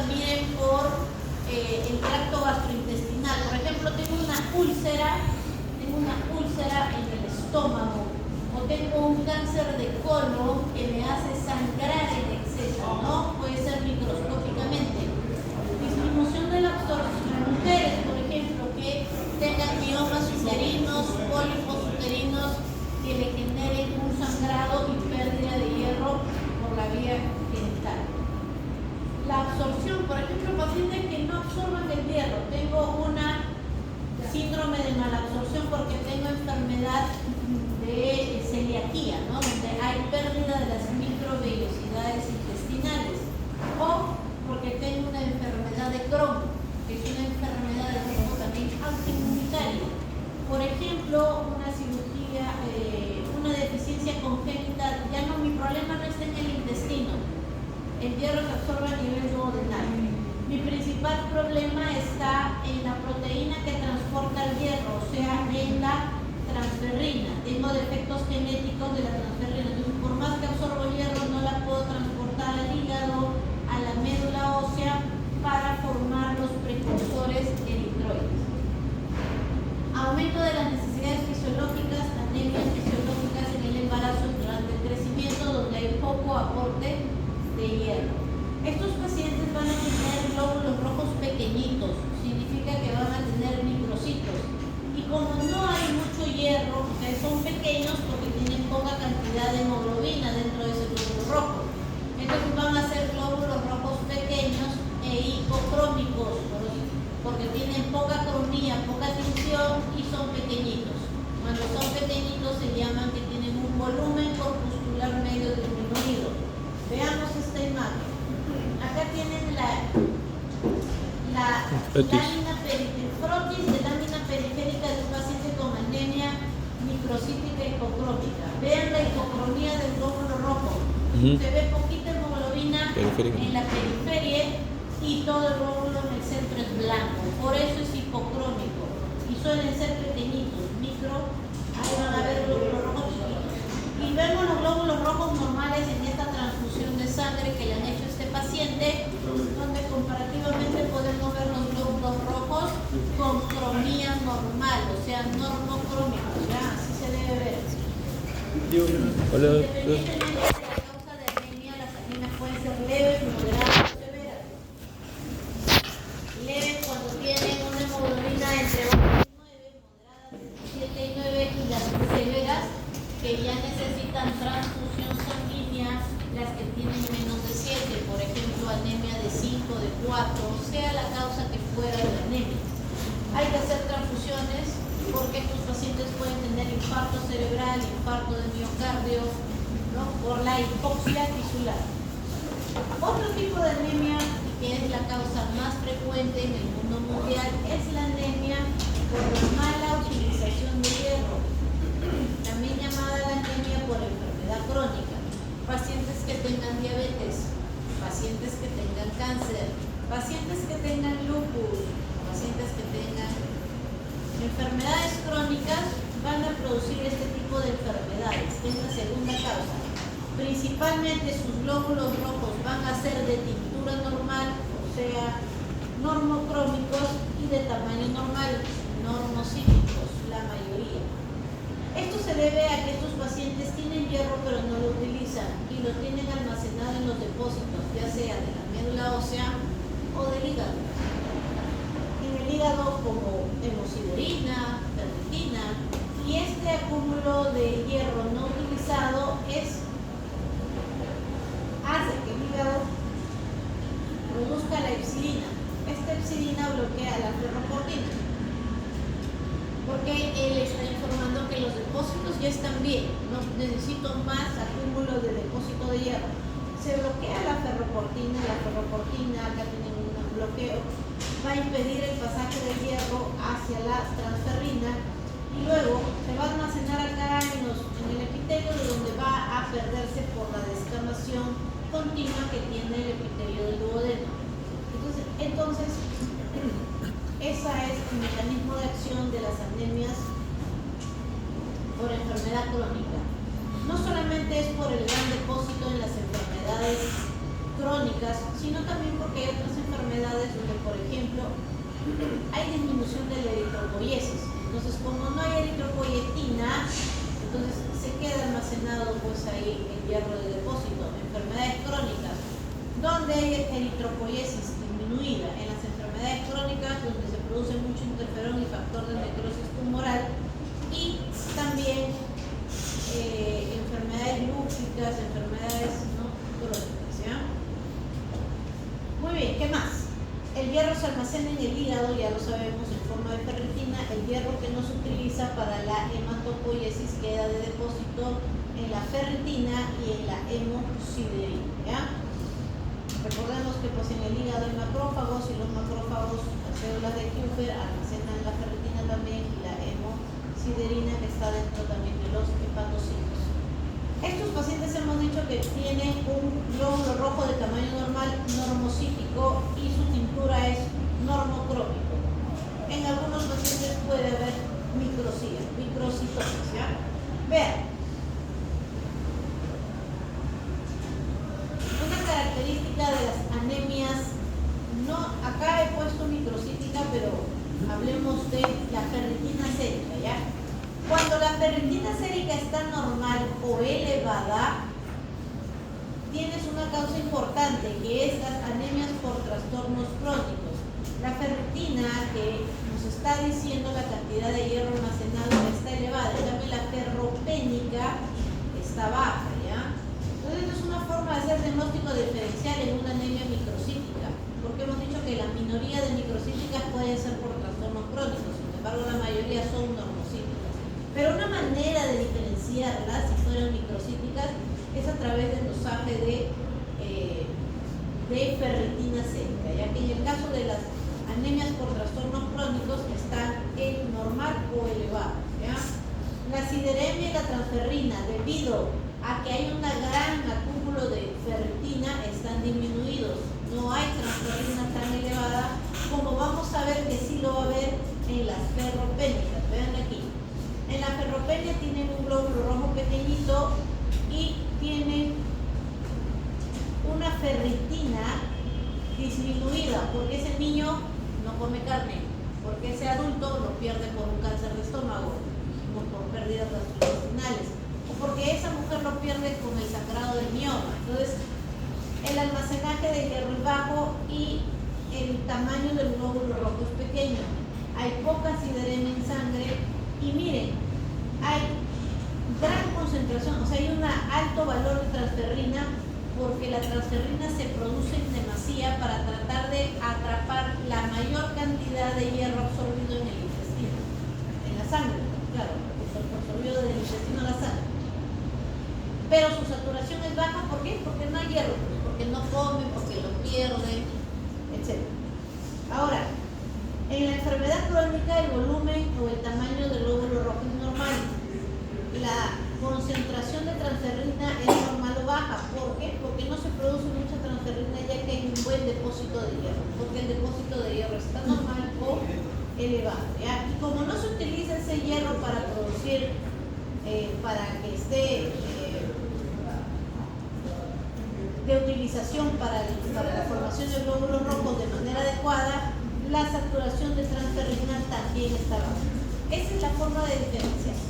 también por el tracto gastrointestinal. Por ejemplo, tengo una úlcera en el estómago, o tengo un cáncer de colon que me hace sangrar en exceso, ¿no? Puede ser microscópicamente. Disminución de la absorción. Mujeres, por ejemplo, que tengan miomas uterinos, pólipos uterinos que le generen un sangrado y pérdida de hierro por la vía genital. La absorción, por ejemplo, pacientes que no absorban el hierro. Tengo una síndrome de malabsorción porque tengo enfermedad de celiaquía, ¿no? Donde hay pérdida de las microvellosidades intestinales, o porque tengo una enfermedad de Crohn, que es una enfermedad de tipo también autoinmunitaria. Por ejemplo, una cirugía, una deficiencia congénita, ya no, mi problema no está en el intestino, el hierro se absorbe a nivel duodenal. Mi principal problema está en la proteína que transporta el hierro, o sea, en la transferrina. Tengo defectos genéticos de la transferrina, entonces por más que absorbo hierro no la puedo transportar al hígado, a la médula ósea para formar los precursores eritroides. Aumento de las necesidades fisiológicas, anemias fisiológicas en el embarazo durante el crecimiento, donde hay poco aporte de hierro. Estos pacientes van a tener glóbulos rojos pequeñitos, significa que van a tener microcitos. Y como no hay mucho hierro, son pequeños porque tienen poca cantidad de hemoglobina dentro de ese glóbulo rojo. Entonces van a ser glóbulos rojos pequeños e hipocrómicos, porque tienen poca cromía, poca tinción y son pequeñitos. Cuando son pequeñitos se llaman que tienen un volumen corpuscular medio disminuido. Veamos esta imagen. Acá tienen la lámina frotis de lámina periférica de un paciente con anemia microcítica hipocrómica. Vean la hipocromía del glóbulo rojo. Se ve poquita hemoglobina en la periferia y todo el glóbulo en el centro es blanco. Por eso es hipocrómico. Y suelen ser pequeñitos, micro. Ahí van a ver glóbulos rojos chiquitos. Y vemos los glóbulos rojos normales en esta transfusión de sangre que le han hecho a este paciente, donde comparativamente podemos ver los glóbulos rojos con cromía normal, o sea, normocrómicos, ¿ya? Así se debe ver. Hola. Independientemente de la causa de anemia, las anemias pueden ser leves, moderadas o severas. Leves cuando tienen una hemoglobina entre 8 y 9, moderadas entre 7 y 9, y las severas que ya necesitan transfusión sanguínea, las que tienen menos de 7, por ejemplo, anemia de 5, de 4, sea la causa que fuera de la anemia. Hay que hacer transfusiones porque estos pacientes pueden tener infarto cerebral, infarto de miocardio, ¿no? Por la hipoxia tisular. Otro tipo de anemia, que es la causa más frecuente en el mundo mundial, es la anemia por la mala utilización de hierro, también llamada la anemia por enfermedad crónica. Pacientes que tengan diabetes, pacientes que tengan cáncer, pacientes que tengan lupus, pacientes que tengan enfermedades crónicas van a producir este tipo de enfermedades. Es la segunda causa. Principalmente sus glóbulos rojos van a ser de tintura normal, o sea, normocrómicos, y de tamaño normal, normocíticos, la mayoría. Esto se debe a que estos pacientes tienen hierro pero no lo utilizan y lo tienen almacenado en los depósitos, ya sea de la médula ósea o del hígado. En el hígado como hemosiderina, ferritina, y este acúmulo de hierro no utilizado hace que el hígado produzca la epsilina. Esta epsilina bloquea la ferroportina, porque él está informando que los depósitos ya están bien, no necesito más acúmulo de depósito de hierro. Se bloquea la ferroportina, acá tienen un bloqueo, va a impedir el pasaje del hierro hacia la transferrina y luego se va a almacenar acá en el epitelio, de donde va a perderse por la descamación continua que tiene el epitelio del duodeno. Entonces ese es el mecanismo de acción de las anemias por enfermedad crónica. No solamente es por el gran depósito en las enfermedades crónicas, sino también porque hay otras enfermedades enfermedades donde, por ejemplo, hay disminución de la eritropoiesis. Entonces, como no hay eritropoietina, entonces se queda almacenado pues ahí el hierro de depósito. Enfermedades crónicas, donde hay eritropoiesis disminuida. En las enfermedades crónicas, donde se produce mucho interferón y factor de necrosis tumoral, y también enfermedades lúpicas, enfermedades no crónicas, ¿ya? Muy bien, ¿qué más? El hierro se almacena en el hígado, ya lo sabemos, en forma de ferritina. El hierro que no se utiliza para la hematopoiesis queda de depósito en la ferritina y en la hemosiderina, ¿ya? Recordemos que pues en el hígado hay macrófagos, y los macrófagos, las células de Kupffer, almacenan la ferritina también y la hemosiderina, que está dentro también de los hepatocitos. Estos pacientes hemos dicho que tienen un glóbulo rojo de tamaño normal, normocítico, y su tintura es normocrómico. En algunos pacientes puede haber microcitosis, ¿ya? Vean. Una característica de las anemias, no, acá he puesto microcítica, pero hablemos de la ferritina sérica, ¿ya? Cuando la ferritina sérica está normal o elevada, tienes una causa importante, que es las anemias por trastornos crónicos. La ferritina, que nos está diciendo la cantidad de hierro almacenado, está elevada. En cambio, la ferropénica está baja, ¿ya? Entonces, es una forma de hacer diagnóstico diferencial en una anemia microcítica, porque hemos dicho que la minoría de microcíticas pueden ser por trastornos crónicos, sin embargo, la mayoría son normocíticas. Pero una manera de diferenciarlas, si fueran microcíticas, es a través del dosaje de ferritina sérica, ya que en el caso de las anemias por trastornos crónicos están en normal o elevado, ¿ya? La sideremia y la transferrina, debido a que hay un gran acúmulo de ferritina, están disminuidos. No hay transferrina tan elevada como vamos a ver que sí lo va a haber en las ferropénicas. Vean aquí. En la ferropenia tienen un glóbulo rojo pequeñito y tienen una ferritina disminuida, porque ese niño no come carne, porque ese adulto lo pierde por un cáncer de estómago, o por pérdidas gastrointestinales, o porque esa mujer lo pierde con el sangrado del mioma. Entonces, el almacenaje de hierro es bajo y el tamaño del glóbulo rojo es pequeño. Hay poca sideremia en sangre. Y miren, hay gran concentración, o sea, hay un alto valor de transferrina, porque la transferrina se produce en demasía para tratar de atrapar la mayor cantidad de hierro absorbido en el intestino, en la sangre, claro, porque se absorbió del intestino a la sangre. Pero su saturación es baja, ¿por qué? Porque no hay hierro, porque no come, porque lo pierde, etc. Ahora, en la enfermedad crónica, el volumen o el tamaño del glóbulo rojo es normal. La concentración de transferrina es normal o baja. ¿Por qué? Porque no se produce mucha transferrina, ya que hay un buen depósito de hierro. Porque el depósito de hierro está normal o elevado, ¿ya? Y como no se utiliza ese hierro para producir, para que esté de utilización para la formación de glóbulos rojos de manera adecuada, la saturación de transferrina también está baja. Esa es la forma de diferenciar.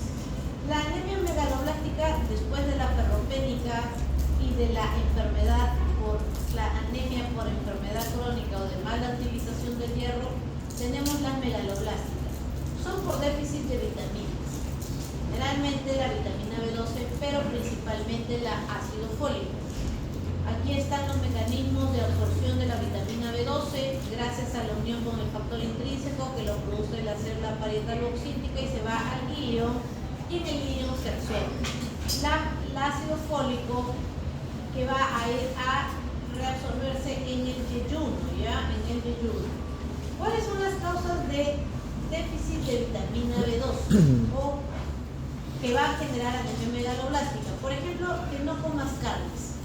La anemia megaloblástica, después de la ferropénica y de la enfermedad por la anemia por enfermedad crónica o de mala utilización del hierro, tenemos las megaloblásticas. Son por déficit de vitaminas. Generalmente la vitamina B12, pero principalmente la ácido fólico. Aquí están los mecanismos de absorción de la vitamina B12 gracias a la unión con el factor intrínseco que lo produce la célula parietal boxítica y se va al glio, y en el glio se absorbe. El ácido fólico que va a ir a reabsorberse en el yeyuno, ¿ya? En el yeyuno. ¿Cuáles son las causas de déficit de vitamina B12 o que va a generar anemia megaloblástica? Por ejemplo, que no comas carnes.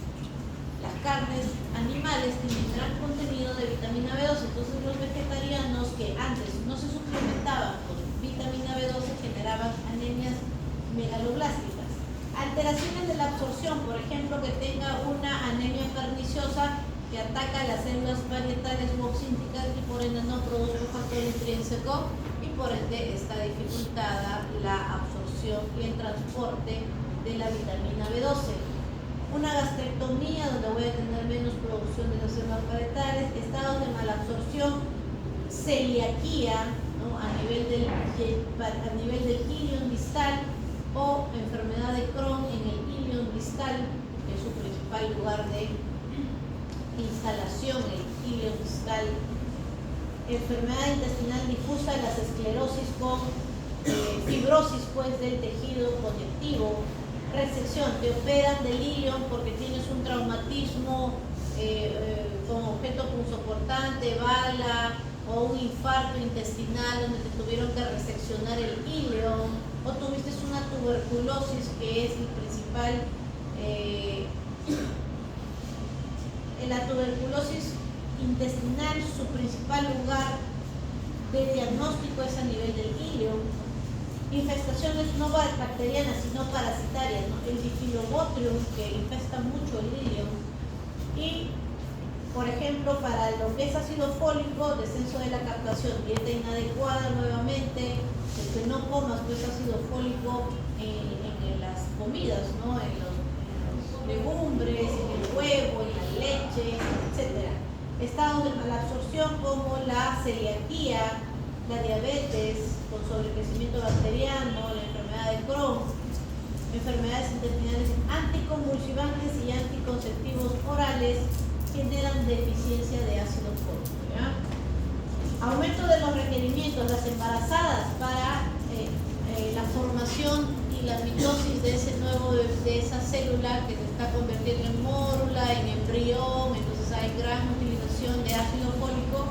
Las carnes animales tienen gran contenido de vitamina B12, entonces los vegetarianos que antes no se suplementaban con vitamina B12 generaban anemias megaloblásticas. Alteraciones de la absorción, por ejemplo, que tenga una anemia perniciosa que ataca las células parietales boxíticas ende no produce un factor intrínseco y por ende está dificultada la absorción y el transporte de la vitamina B12. Una gastrectomía donde voy a tener menos producción de las células parietales, estados de malabsorción, celiaquía, ¿no? a nivel del ilion distal o enfermedad de Crohn en el ilion distal, que es su principal lugar de instalación, el ilion distal, enfermedad intestinal difusa, las esclerosis con fibrosis pues del tejido conectivo, resección, te operan del ilion porque tienes un traumatismo con objeto punzocortante, bala o un infarto intestinal donde te tuvieron que reseccionar el ilion, o tuviste una tuberculosis que es el principal, la tuberculosis intestinal, su principal lugar de diagnóstico es a nivel del ilion. Infestaciones no bacterianas sino parasitarias, ¿no? El Bifidobacterium que infesta mucho el ilion. Y por ejemplo, para lo que es ácido fólico, descenso de la captación, dieta inadecuada nuevamente, el que no comas pues ácido fólico en las comidas, ¿no? en los legumbres, en el huevo, en la leche, etc. Estados de malabsorción como la celiaquía, la diabetes con sobrecrecimiento bacteriano, la enfermedad de Crohn, enfermedades intestinales anticonvulsivantes y anticonceptivos orales generan deficiencia de ácido fólico. ¿Ya? Aumento de los requerimientos, las embarazadas para la formación y la mitosis de esa célula que se está convirtiendo en mórula, en embrión, entonces hay gran utilización de ácido fólico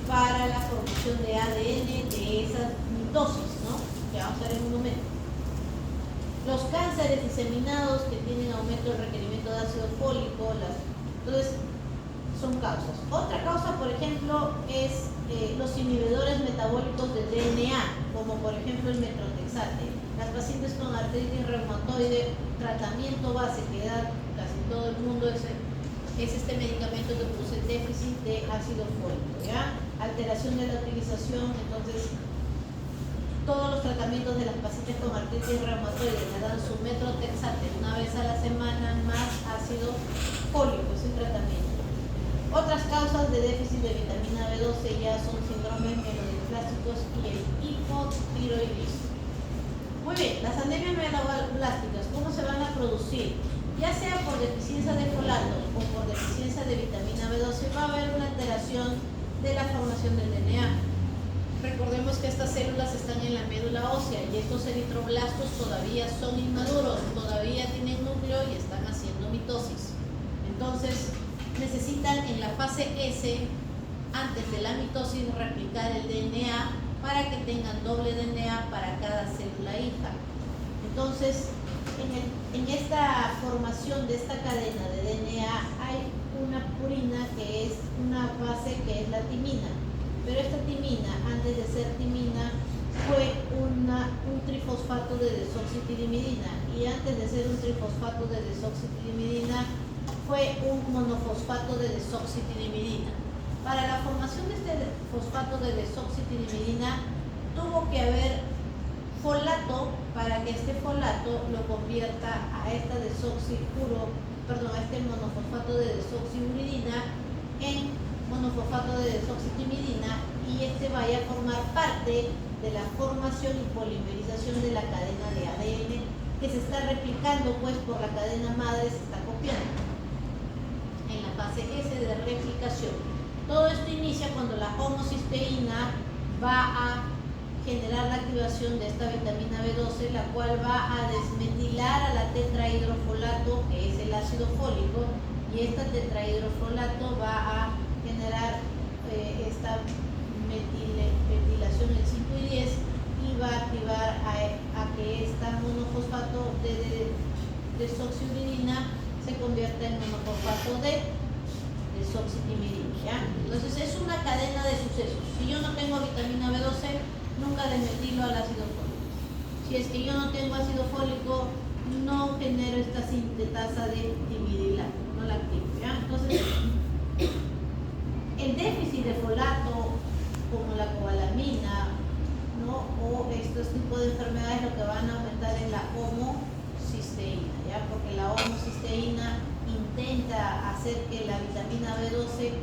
para la formación de ADN de esa mitosis, ¿no? Que vamos a ver en un momento. Los cánceres diseminados que tienen aumento del requerimiento de ácido fólico, entonces son causas. Otra causa, por ejemplo, es los inhibidores metabólicos de DNA, como por ejemplo el metrotexate. Las pacientes con artritis reumatoide, tratamiento base que da casi todo el mundo es este medicamento que produce déficit de ácido fólico, ¿ya? Alteración de la utilización, entonces todos los tratamientos de las pacientes con artritis reumatoide le dan su metrotexate una vez a la semana más ácido fólico, es el tratamiento. Otras causas de déficit de vitamina B12 ya son síndromes mielodiplásticos y el hipotiroidismo. Muy bien, las anemias mieloblásticas, ¿cómo se van a producir? Ya sea por deficiencia de folato o por deficiencia de vitamina B12, va a haber una alteración de la formación del DNA. Recordemos que estas células están en la médula ósea y estos eritroblastos todavía son inmaduros, todavía tienen núcleo y están haciendo mitosis. Entonces, necesitan en la fase S, antes de la mitosis, replicar el DNA para que tengan doble DNA para cada célula hija. Entonces, en esta formación de esta cadena de DNA hay una purina que es una base que es la timina, pero esta timina, antes de ser timina, fue un trifosfato de desoxitilimidina, y antes de ser un trifosfato de desoxitilimidina fue un monofosfato de desoxitilimidina. Para la formación de este fosfato de desoxitilimidina tuvo que haber folato para que este folato lo convierta a este monofosfato de desoxiuridina en monofosfato de desoxitimidina, y este vaya a formar parte de la formación y polimerización de la cadena de ADN que se está replicando pues por la cadena madre, se está copiando en la fase S de replicación. Todo esto inicia cuando la homocisteína va a generar la activación de esta vitamina B12, la cual va a desmetilar a la tetrahidrofolato, que es el ácido fólico, y esta tetrahidrofolato va a generar esta metilación en 5 y 10 y va a activar a que esta monofosfato de desoxiuridina se convierta en monofosfato de desoxitimidina, ¿ya? Entonces es una cadena de sucesos. Si yo no tengo vitamina B12, nunca desmetilo al ácido fólico. Si es que yo no tengo ácido fólico, no genero esta sintetasa de timidilato, no la activo, ¿ya? Entonces, el déficit de folato como la cobalamina, ¿no? O estos tipos de enfermedades lo que van a aumentar es la homocisteína, ¿ya? Porque la homocisteína intenta hacer que la vitamina B12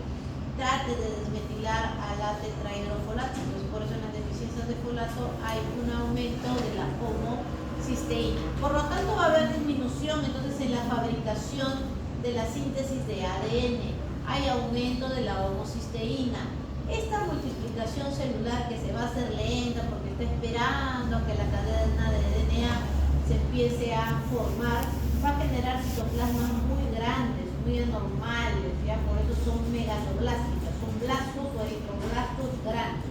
trate de desmetilar a la tetrahidrofolato. Entonces, por eso en las deficiencias de folato hay un aumento de la homocisteína. Por lo tanto, va a haber disminución entonces en la fabricación de la síntesis de ADN. Hay aumento de la homocisteína. Esta multiplicación celular que se va a hacer lenta porque está esperando a que la cadena de DNA se empiece a formar, va a generar citoplasmas muy grandes, muy anormales, ¿ya? Por eso son megaloblásticas, son blastos o eritroblastos grandes.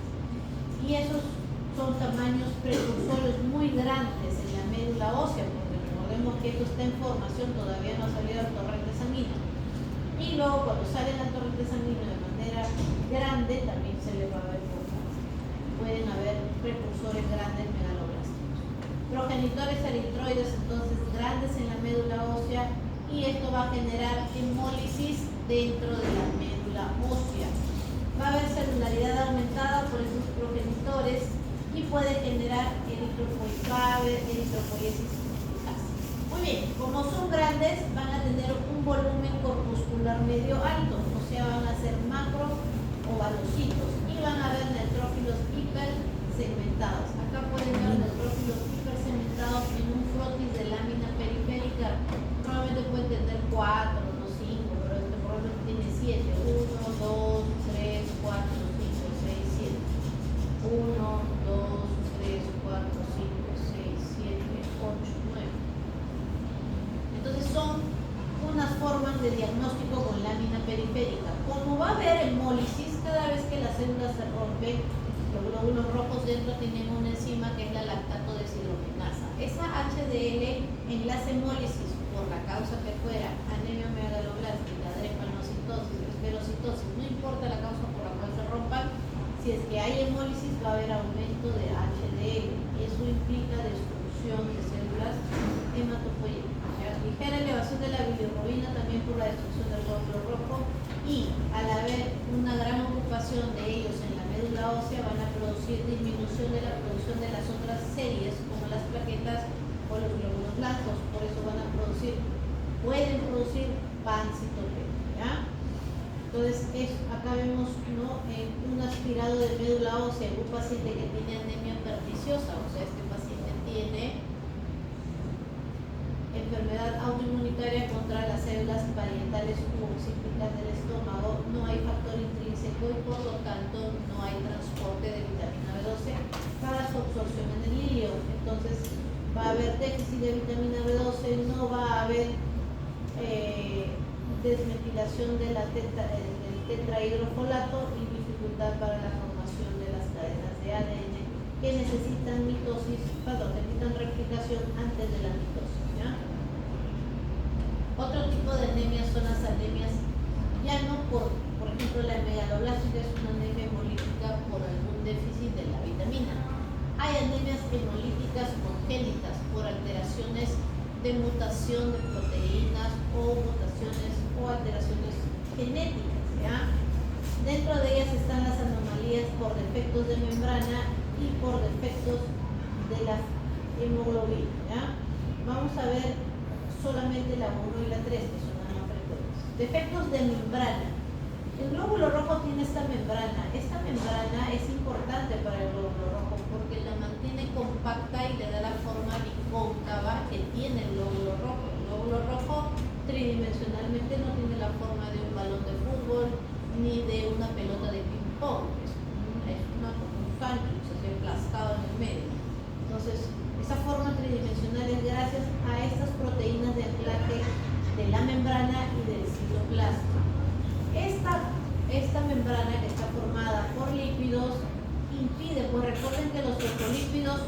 Y esos son tamaños precursores muy grandes en la médula ósea, porque recordemos que esto está en formación, todavía no ha salido al torrente sanguíneo. Y luego cuando sale al torrente sanguíneo de manera grande, también se le va a ver formar. Pueden haber precursores grandes megaloblásticos. Progenitores eritroides entonces grandes en la médula ósea, y esto va a generar hemólisis dentro de la médula ósea. Va a haber celularidad aumentada por esos progenitores y puede generar eritropoiesis eficaz. Muy bien, como son grandes, van a tener un volumen corpuscular medio alto, o sea, van a ser macro ovalocitos y van a haber neutrófilos hipersegmentados. Acá pueden ver neutrófilos hipersegmentados en un frotis de lámina periférica. Probablemente pueden tener 4, no 5, pero este probablemente tiene 7. 1, 2, 3, 4, 5, 6, 7. 1, 2, 3, 4, 5, 6, 7, 8, 9. Entonces son unas formas de diagnóstico con lámina periférica. Como va a haber hemólisis, cada vez que la célula se rompe, los glóbulos rojos dentro tienen una enzima que es la lactato deshidrogenasa. Esa HDL enlace hemólisis por la causa que fuera, anemia megaloblástica, drepanocytosis, esferocitosis, no importa la causa por la cual se rompan, si es que hay hemólisis va a haber aumento de HDL y eso implica destrucción de células hematopoyéticas. Ligera elevación de la bilirrubina también por la destrucción del glóbulo rojo, y al haber una gran ocupación de ellos en la médula ósea van a producir disminución de la producción de las otras series como las plaquetas o los glóbulos blancos. Por eso pueden producir pancitopenia, ¿ya? Entonces acá vemos, ¿no?, un aspirado de médula ósea en un paciente que tiene anemia perniciosa, o sea, este paciente tiene enfermedad autoinmunitaria contra las células parietales u occípicas del estómago. No hay factor intrínseco y por lo tanto no hay transporte de vitamina B12 para su absorción en el ilio. Entonces va a haber déficit de vitamina B12, no va a haber desmetilación del tetrahidrofolato y dificultad para la formación de las cadenas de ADN que necesitan necesitan replicación antes de la mitosis, ¿ya? Otro tipo de anemias son las anemias, ya no por ejemplo, la megaloblástica es una anemia hemolítica por algún déficit de la vitamina. Hay anemias hemolíticas congénitas por alteraciones de mutación de proteínas o mutaciones o alteraciones genéticas, ¿ya? Dentro de ellas están las anomalías por defectos de membrana y por defectos de la hemoglobina, ¿ya? Vamos a ver solamente la 1 y la 3, que son las más frecuentes. Defectos de membrana. El glóbulo rojo tiene esta membrana. Esta membrana es importante para el glóbulo rojo porque la mantiene compacta y le da la forma bicóncava que tiene el glóbulo rojo. El glóbulo rojo tridimensionalmente no tiene la forma de un balón de fútbol ni de una pelota de ping-pong. Es como un sándwich, así aplastado en el medio. Entonces, esa forma tridimensional es gracias a estas proteínas de anclaje de la membrana y del citoplasma. Esta membrana que está formada por lípidos impide, pues recuerden que los fosfolípidos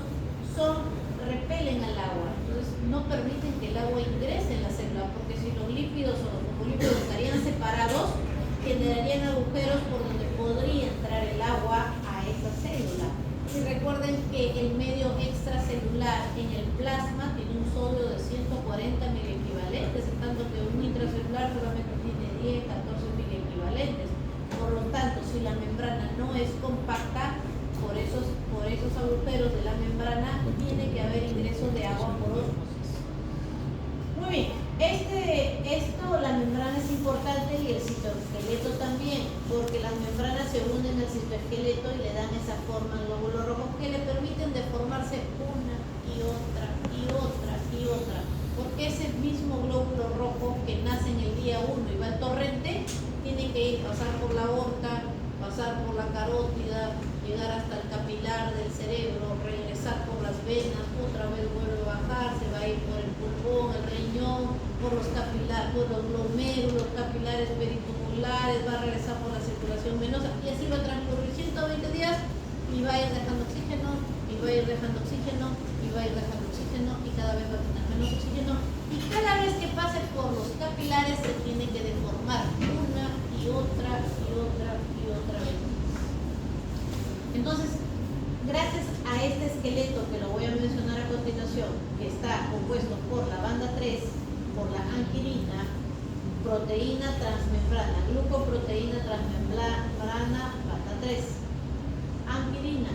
repelen al agua, entonces no permiten que el agua ingrese en la célula, porque si los lípidos o los fosfolípidos estarían separados, generarían agujeros por donde podría entrar el agua a esa célula. Y recuerden que el medio extracelular en el plasma tiene un sodio de 140 miliequivalentes, en tanto que un intracelular solamente tiene 10, 14 miliequivalentes. Por lo tanto, si la membrana no no es compacta, por esos agujeros de la membrana tiene que haber ingreso de agua por ósmosis. Muy bien, la membrana es importante y el citoesqueleto también, porque las membranas se unen al citoesqueleto y le dan esa forma al glóbulo rojo que le permiten deformarse una y otra y otra y otra, porque ese mismo glóbulo rojo que nace en el día 1 y va al torrente, tiene que pasar por la aorta, pasar por la carótida, llegar hasta el capilar del cerebro, regresar por las venas, otra vez vuelve a bajar, se va a ir por el pulmón, el riñón, por los capilares, por los glomérulos capilares peritubular, va a regresar por la circulación venosa y así va a transcurrir 120 días y va a ir dejando oxígeno, y va a ir dejando oxígeno, y va a ir dejando oxígeno y cada vez va a tener menos oxígeno y cada vez que pase por los capilares se tiene que deformar una y otra y otra y otra vez. Entonces, gracias a este esqueleto que lo voy a mencionar a continuación, que está compuesto por la banda 3, por la anquilina, proteína transmembrana, glucoproteína transmembrana, banda 3, anquilina,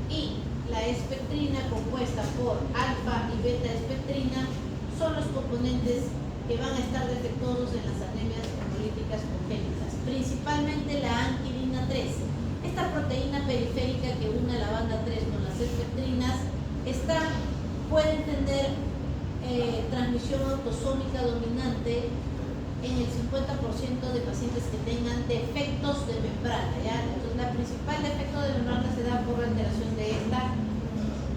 y la espectrina compuesta por alfa y beta espectrina son los componentes que van a estar defectuosos en las anemias hemolíticas congénitas, principalmente la anquilina 3. Esta proteína periférica que une la banda 3 con las espectrinas puede tener transmisión autosómica dominante en el 50% de pacientes que tengan defectos de membrana, ¿ya? Entonces, la principal defecto de membrana se da por la alteración de esta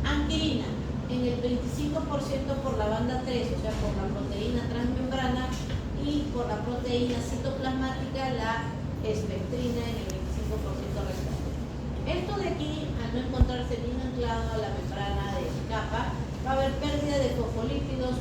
anquilina, en el 25% por la banda 3, o sea, por la proteína transmembrana, y por la proteína citoplasmática, la espectrina, en el 25% restante. Esto de aquí, al no encontrarse bien anclado a la membrana de capa, va a haber pérdida de fosfolípidos,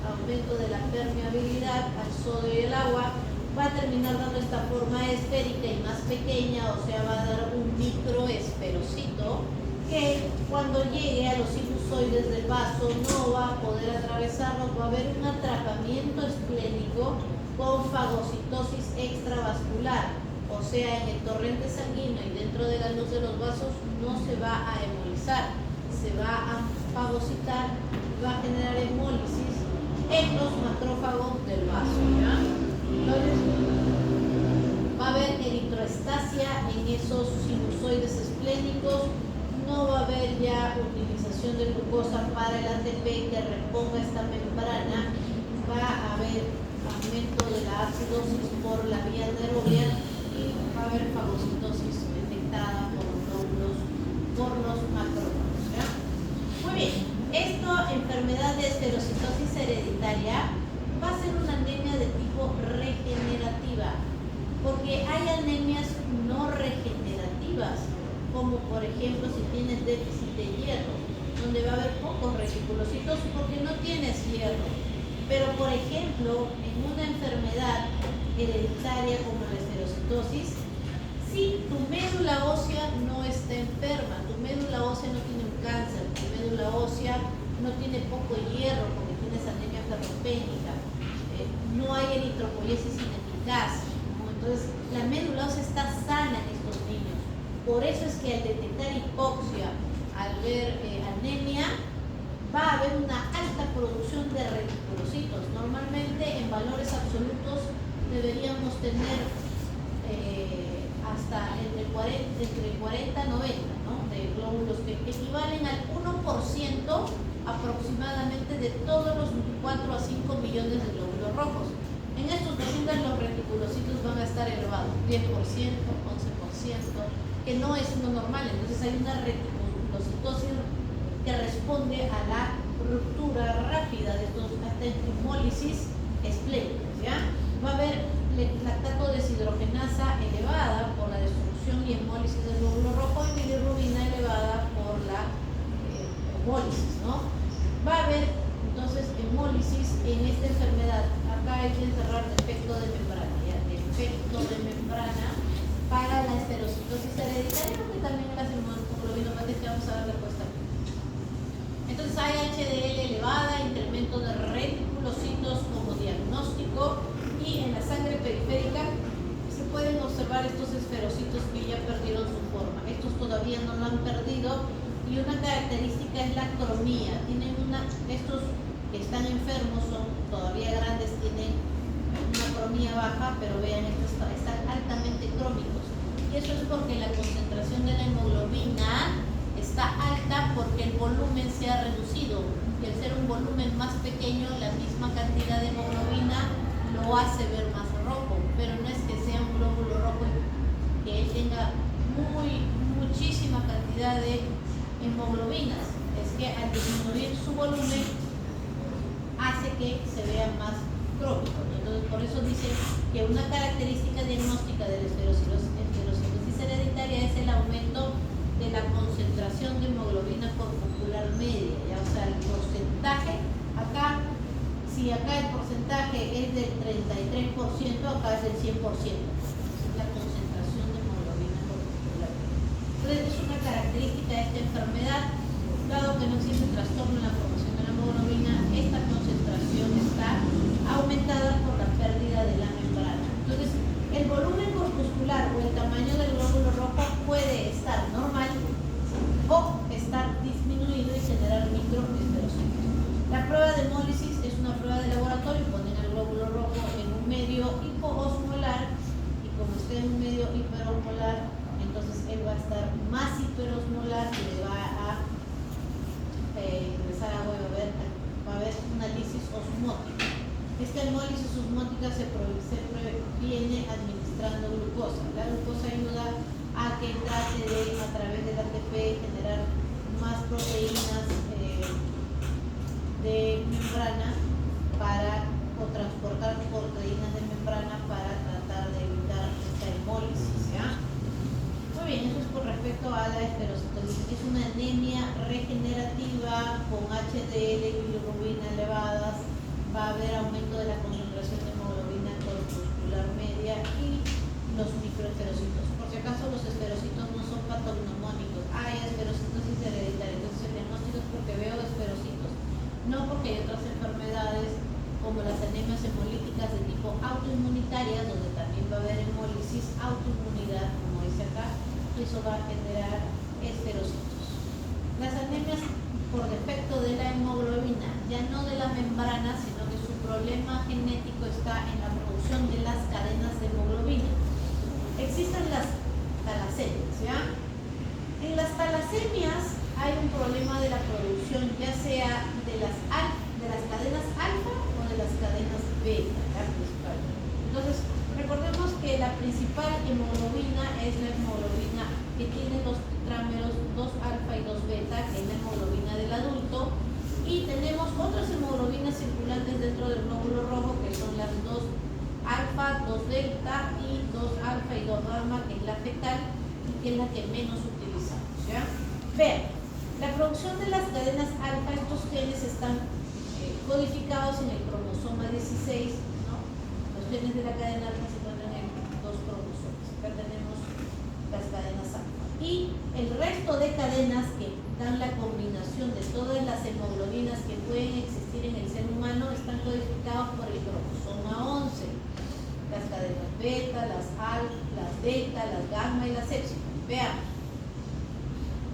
aumento de la permeabilidad al sodio y el agua, va a terminar dando esta forma esférica y más pequeña, o sea, va a dar un microesferocito que cuando llegue a los sinusoides del vaso no va a poder atravesarlos, va a haber un atrapamiento esplénico con fagocitosis extravascular, o sea, en el torrente sanguíneo y dentro de la luz de los vasos no se va a hemolizar, se va a fagocitar y va a generar hemólisis en los macrófagos del vaso, ¿ya? Entonces, va a haber eritroestasia en esos sinusoides esplénicos, no va a haber ya utilización de glucosa para el ATP que reponga esta membrana, va a haber aumento de la acidosis por la vía aerobia y va a haber fagocitosis detectada por los glóbulos, por los macrófagos, ¿ya? Muy bien, enfermedad de esferocitosis hereditaria va a ser una anemia de tipo regenerativa, porque hay anemias no regenerativas, como por ejemplo si tienes déficit de hierro, donde va a haber pocos reticulocitos porque no tienes hierro. Pero por ejemplo, en una enfermedad hereditaria como la esferocitosis, si tu médula ósea no está enferma, tu médula ósea no tiene un cáncer, tu médula ósea no tiene poco hierro porque tienes anemia ferropénica, no hay eritropoyesis ineficaz, ¿no? Entonces la médula ósea está sana en estos niños. Por eso es que al detectar hipoxia, al ver anemia, va a haber una alta producción de reticulocitos. Normalmente en valores absolutos deberíamos tener hasta entre 40 y 90, ¿no? De glóbulos que equivalen al 1% aproximadamente de todos los 4 a 5 millones de glóbulos rojos. En estos pacientes los reticulocitos van a estar elevados, 10%, 11%, que no es lo normal. Entonces hay una reticulocitosis que responde a la ruptura rápida de estos hemólisis esplénicas, ¿ya? Va a haber lactato deshidrogenasa elevada por la destrucción y hemólisis del glóbulo rojo y bilirrubina elevada por la hemólisis, ¿no? Va a haber entonces hemólisis en esta enfermedad. Acá hay que encerrar defecto de membrana, ¿ya? Defecto de membrana para la esferocitosis hereditaria, que también las hemoglobinopatías que vamos a dar respuesta. Entonces hay HDL elevada, incremento de reticulocitos como diagnóstico, y en la sangre periférica se observar estos esferocitos que ya perdieron su forma. Estos todavía no lo han perdido y una característica es la cromía. Estos que están enfermos son todavía grandes, tienen una cromía baja, pero vean, estos están altamente crómicos. Y eso es porque la concentración de la hemoglobina está alta porque el volumen se ha reducido. Y al ser un volumen más pequeño, la misma cantidad de hemoglobina lo hace ver más rojo, pero no es que sea un glóbulo rojo que él tenga muchísima cantidad de hemoglobinas. Es que al disminuir su volumen hace que se vea más crónico. Entonces, por eso dice que una característica diagnóstica de la esferocitosis hereditaria es el aumento de la concentración de hemoglobina corpuscular media, ¿ya? O sea, el porcentaje, si acá el porcentaje es del 33%, acá es del 100%, la concentración de hemoglobina corpuscular media. Entonces, es una característica de esta enfermedad, dado que no existe trastorno en la formación de la hemoglobina, esta concentración está aumentada por la pérdida de la membrana. Entonces, el volumen corpuscular o el tamaño del glóbulo rojo puede estar normal o estar disminuido y generar microesferocitos. La prueba de hemólisis es una prueba de laboratorio, ponen el glóbulo rojo en un medio hipoosmolar y como esté en un medio hiperosmolar, entonces él va a estar más hiperosmolar y le va a ingresar agua y va a haber una lisis osmótica. Esta hemólisis osmótica se previene administrando glucosa. La glucosa ayuda a que trate de, a través del ATP, generar más proteínas de membrana o transportar proteínas de membrana para tratar de evitar esta hemólisis, ¿ya? Muy bien, eso es con respecto a la esferocitosis. Es una anemia regenerativa con HDL y bilirrubina elevadas. Va a haber aumento de la concentración de hemoglobina corpuscular media y los microesferocitos. Por si acaso, los esferocitos no son patognomónicos. Hay esferocitosis hereditaria. Entonces, el diagnóstico es porque veo esferocitos. No porque hay otras enfermedades como las anemias hemolíticas de tipo autoinmunitarias, donde también va a haber hemólisis, autoinmunidad, como dice acá, y eso va a generar esferocitos. Las anemias por defecto de la hemoglobina, ya no de la membrana, sino que su problema genético está en la producción de las cadenas de hemoglobina. Existen las talasemias, ¿ya? En las talasemias hay un problema de la producción, ya sea de las cadenas alfa o de las cadenas beta, la principal. Entonces, recordemos que la principal hemoglobina es la hemoglobina que tiene los tetrámeros 2 alfa y 2 beta, que es la hemoglobina del adulto, y tenemos otras hemoglobinas circulantes dentro del glóbulo rojo, que son las 2 alfa, 2 delta y 2 alfa y 2 gamma, que es la fetal y que es la que menos utilizamos, ¿ya? Vean, la producción de las cadenas alfa, estos genes están codificados en el cromosoma 16, ¿no? Los genes de la cadena alfa se encuentran en 2 cromosomas. Acá tenemos las cadenas alfa. Y el resto de cadenas que dan la combinación de todas las hemoglobinas que pueden existir en el ser humano están codificados por el cromosoma 11. Las cadenas beta, las alfa, las delta, las gamma y las épsilon. Veamos.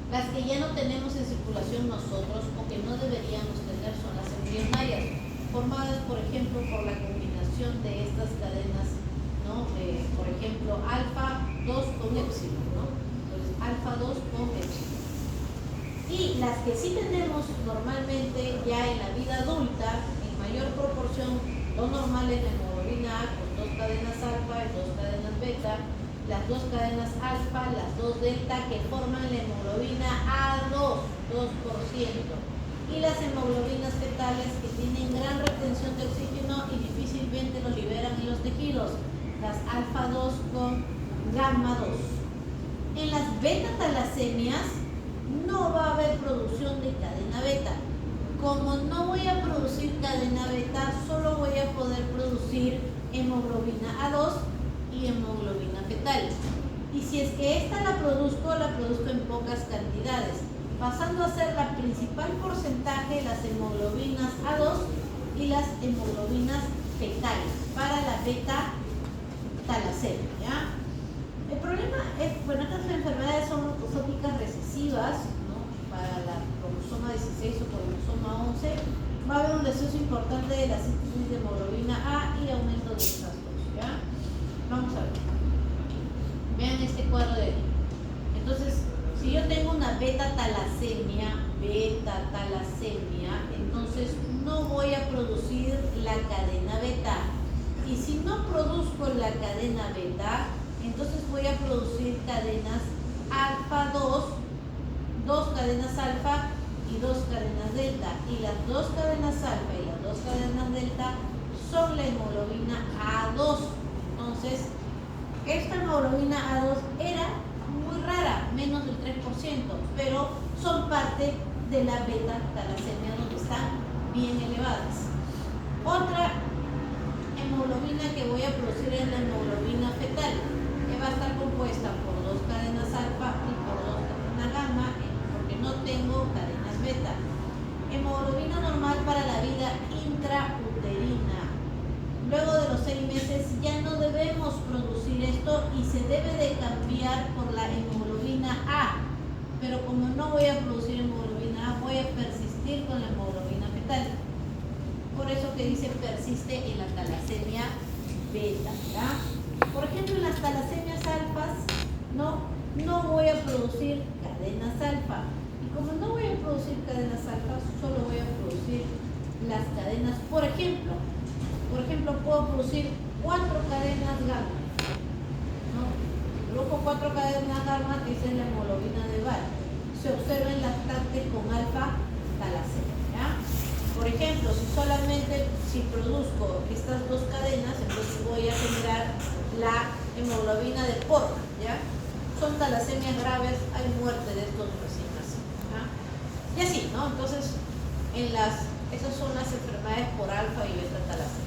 Las que ya no tenemos en circulación nosotros o que no deberíamos tener son las embrionarias, formadas, por ejemplo, por la combinación de estas cadenas, ¿no? Por ejemplo, alfa 2 con épsilon, ¿no? Entonces, alfa 2 con épsilon. Y las que sí tenemos normalmente ya en la vida adulta, en mayor proporción, lo normal es la hemoglobina A con 2 cadenas alfa y 2 cadenas beta, las 2 cadenas alfa, las 2 delta que forman la hemoglobina A2, 2%, y las hemoglobinas fetales que tienen gran retención de oxígeno y difícilmente lo liberan en los tejidos, las alfa 2 con gamma 2. En las beta talasemias no va a haber producción de cadena beta. Como no voy a producir cadena beta, solo voy a poder producir hemoglobina A2 y hemoglobina fetal. Y si es que esta la produzco en pocas cantidades, pasando a ser la principal porcentaje las hemoglobinas A2 y las hemoglobinas fetales para la beta talasemia, ¿ya? El problema es, bueno, estas enfermedades son autosómicas recesivas, ¿no? Para la cromosoma 16 o cromosoma 11, va a haber un deceso importante de la síntesis de hemoglobina A y aumento de estas dos, ¿ya? Vamos a ver. Vean este cuadro de aquí. Entonces, si yo tengo una beta-talasemia, entonces no voy a producir la cadena beta. Y si no produzco la cadena beta, entonces voy a producir cadenas alfa 2 cadenas alfa y 2 cadenas delta. Y las 2 cadenas alfa y las 2 cadenas delta son la hemoglobina A2. Entonces, esta hemoglobina A2 era muy rara, menos del 3%, pero son parte de la beta-talasemia donde están bien elevadas. Otra hemoglobina que voy a producir es la hemoglobina fetal, que va a estar compuesta por 2 cadenas alfa y por 2 cadenas gamma, porque no tengo cadenas beta. Hemoglobina normal para la vida intrauterina. Luego de los 6 meses ya no debemos producir esto y se debe de cambiar por la hemoglobina A. Pero como no voy a producir hemoglobina A, voy a persistir con la hemoglobina fetal. Por eso que dice persiste en la talasemia beta, ¿ya? Por ejemplo, en las talasemias alfas, no voy a producir cadenas alfa. Y como no voy a producir cadenas alfa, solo voy a producir las cadenas, por ejemplo, puedo producir 4 cadenas gamma, ¿no? Grupo 4 cadenas gamma, que es la hemoglobina de Bar. Se observa en lactantes con alfa talasemia, ¿ya? Por ejemplo, si produzco estas 2 cadenas, entonces voy a generar la hemoglobina de porra, ¿ya? Son talasemias graves, hay muerte de estos recién nacidos, ¿ya? Y así, ¿no? Entonces, esas son las enfermedades por alfa y beta talasemia.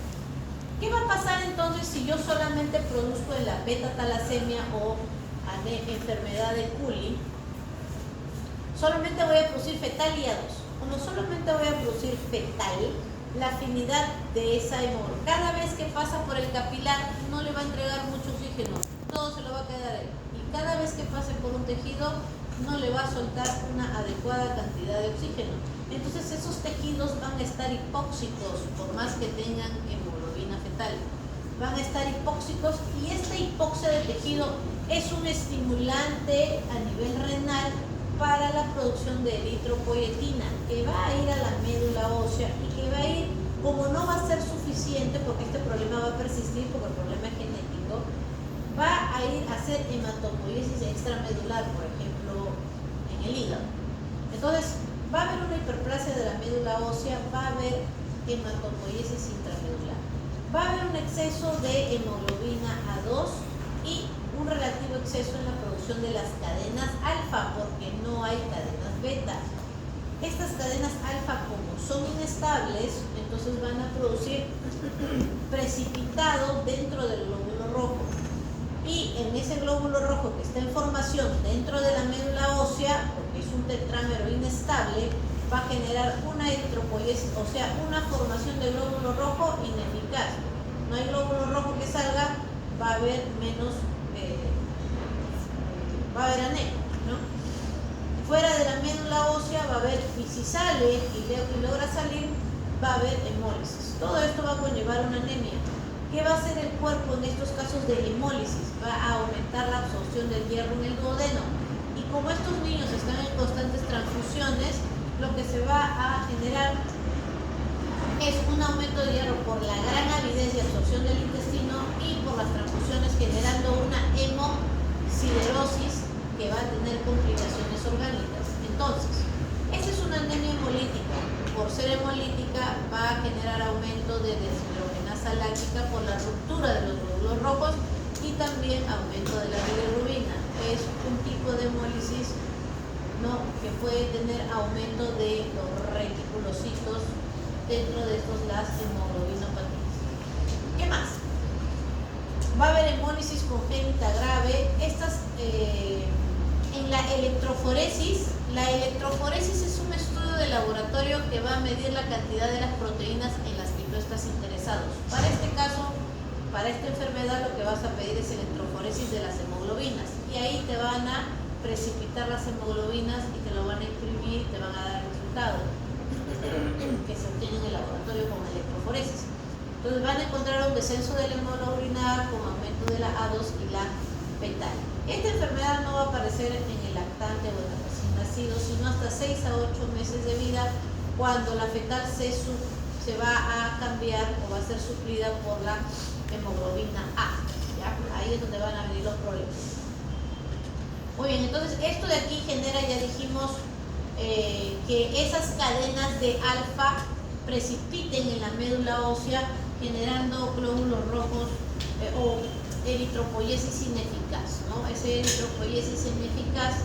¿Qué va a pasar entonces si yo solamente produzco en la beta-talasemia o enfermedad de Cooley? Solamente voy a producir fetal y A2. Como solamente voy a producir fetal, la afinidad de esa hemoglobina, cada vez que pasa por el capilar, no le va a entregar mucho oxígeno, todo se lo va a quedar ahí. Y cada vez que pase por un tejido, no le va a soltar una adecuada cantidad de oxígeno. Entonces esos tejidos van a estar hipóxicos, por más que tengan hemoglobina fetal. Van a estar hipóxicos y esta hipoxia de tejido es un estimulante a nivel renal para la producción de eritropoyetina, que va a ir a la médula ósea y que va a ir, como no va a ser suficiente, porque este problema va a persistir, porque el problema es genético, va a ir a hacer hematopoiesis extramedular, por ejemplo, en el hígado. Entonces, va a haber una hiperplasia de la médula ósea, va a haber hematopoiesis intramedular. Va a haber un exceso de hemoglobina A2 y un relativo exceso en la producción de las cadenas alfa, porque no hay cadenas beta. Estas cadenas alfa, como son inestables, entonces van a producir precipitado dentro del glóbulo rojo. Y en ese glóbulo rojo que está en formación dentro de la médula ósea, porque es un tetrámero inestable, va a generar una eritropoiesis, o sea, una formación de glóbulo rojo ineficaz. No hay glóbulo rojo que salga, va a haber menos, va a haber anemia, ¿no? Fuera de la médula ósea va a haber, y si sale y logra salir, va a haber hemólisis. Todo esto va a conllevar una anemia. ¿Qué va a hacer el cuerpo en estos casos de hemólisis? Va a aumentar la absorción del hierro en el duodeno. Y como estos niños están en constantes transfusiones, lo que se va a generar es un aumento de hierro por la gran avidez y absorción del intestino y por las transfusiones, generando una hemosiderosis que va a tener complicaciones orgánicas. Entonces, esta es una anemia hemolítica. Por ser hemolítica va a generar aumento de deshidrogenasa láctica por la ruptura de los glóbulos rojos y también aumento de la bilirrubina. Es un tipo de hemólisis, ¿no?, que puede tener aumento de los reticulocitos dentro de estos, las hemoglobinopatías. ¿Qué más? Va a haber hemólisis congénita grave. Estas, en la electroforesis es un estudio de laboratorio que va a medir la cantidad de las proteínas en las que tú estás interesado. Para este caso, para esta enfermedad lo que vas a pedir es electroforesis de las hemoglobinas y ahí te van a precipitar las hemoglobinas y te lo van a imprimir y te van a dar el resultado que se obtiene en el laboratorio con electroforesis. Entonces van a encontrar un descenso de la hemoglobina con aumento de la A2 y la fetal. Esta enfermedad no va a aparecer en el lactante o en el recién nacido, sino hasta 6 a 8 meses de vida, cuando la fetal se va a cambiar o va a ser suplida por la hemoglobina A. ¿Ya? Ahí es donde van a venir los problemas. Muy bien, entonces esto de aquí genera, ya dijimos, que esas cadenas de alfa precipiten en la médula ósea generando glóbulos rojos o eritropoiesis ineficaz, ¿no? Ese eritropoiesis ineficaz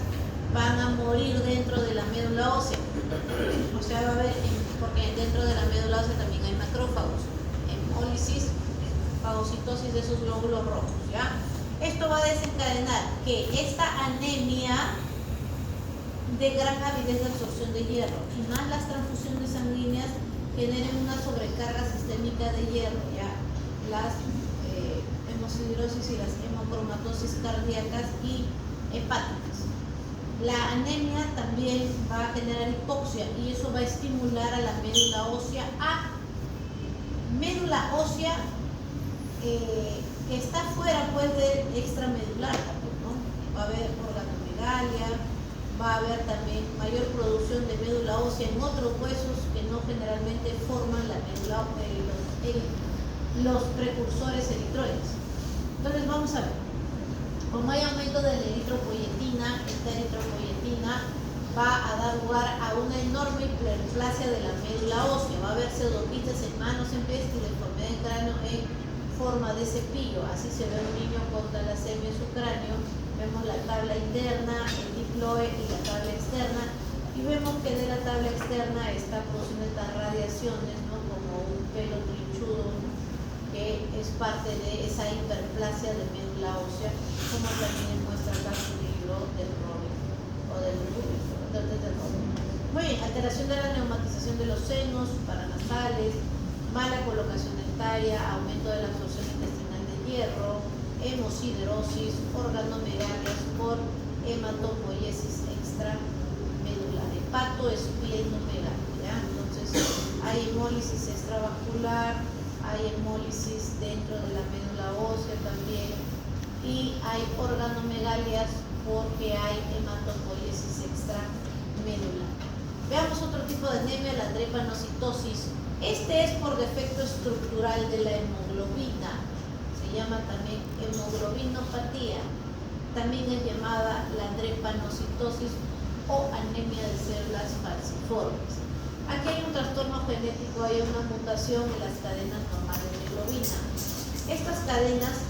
van a morir dentro de la médula ósea. O sea, va a haber, porque dentro de la médula ósea también hay macrófagos, hemólisis, fagocitosis de esos glóbulos rojos, ¿ya? Esto va a desencadenar que esta anemia de gran avidez de absorción de hierro y más las transfusiones sanguíneas generen una sobrecarga sistémica de hierro, ya las hemosiderosis y las hemocromatosis cardíacas y hepáticas. La anemia también va a generar hipoxia y eso va a estimular a la médula ósea que está fuera pues del extramedular también, ¿no? Va a haber organomegalia, va a haber también mayor producción de médula ósea en otros huesos que no generalmente forman la médula, los precursores eritroides. Entonces vamos a ver, como hay aumento de la eritropoyetina, esta eritropoyetina va a dar lugar a una enorme hiperplasia de la médula ósea, va a haber pseudoquites en manos, en pies y deformidad en cráneo en forma de cepillo. Así se ve un niño con talasemia en su cráneo. Vemos la tabla interna, el diploe y la tabla externa, y vemos que de la tabla externa está produciendo estas radiaciones, ¿no? Como un pelo trinchudo que es parte de esa hiperplasia de médula ósea, como también muestra acá su libro del Robin o del Rubin. Muy bien, alteración de la neumatización de los senos paranasales, mala colocación dentaria, aumento de la absorción intestinal de hierro, hemosiderosis, organomegalias por hematopoiesis extramedular, hepatoesplenomegalia. Entonces hay hemólisis extravascular, hay hemólisis dentro de la médula ósea también, y hay organomegalias porque hay hematopoiesis extramedular. Veamos otro tipo de anemia, la drepanocitosis. Este es por defecto estructural de la hemoglobina, se llama también hemoglobinopatía, también es llamada la drepanocitosis o anemia de células falciformes. Aquí hay un trastorno genético, hay una mutación en las cadenas normales de hemoglobina. Estas cadenas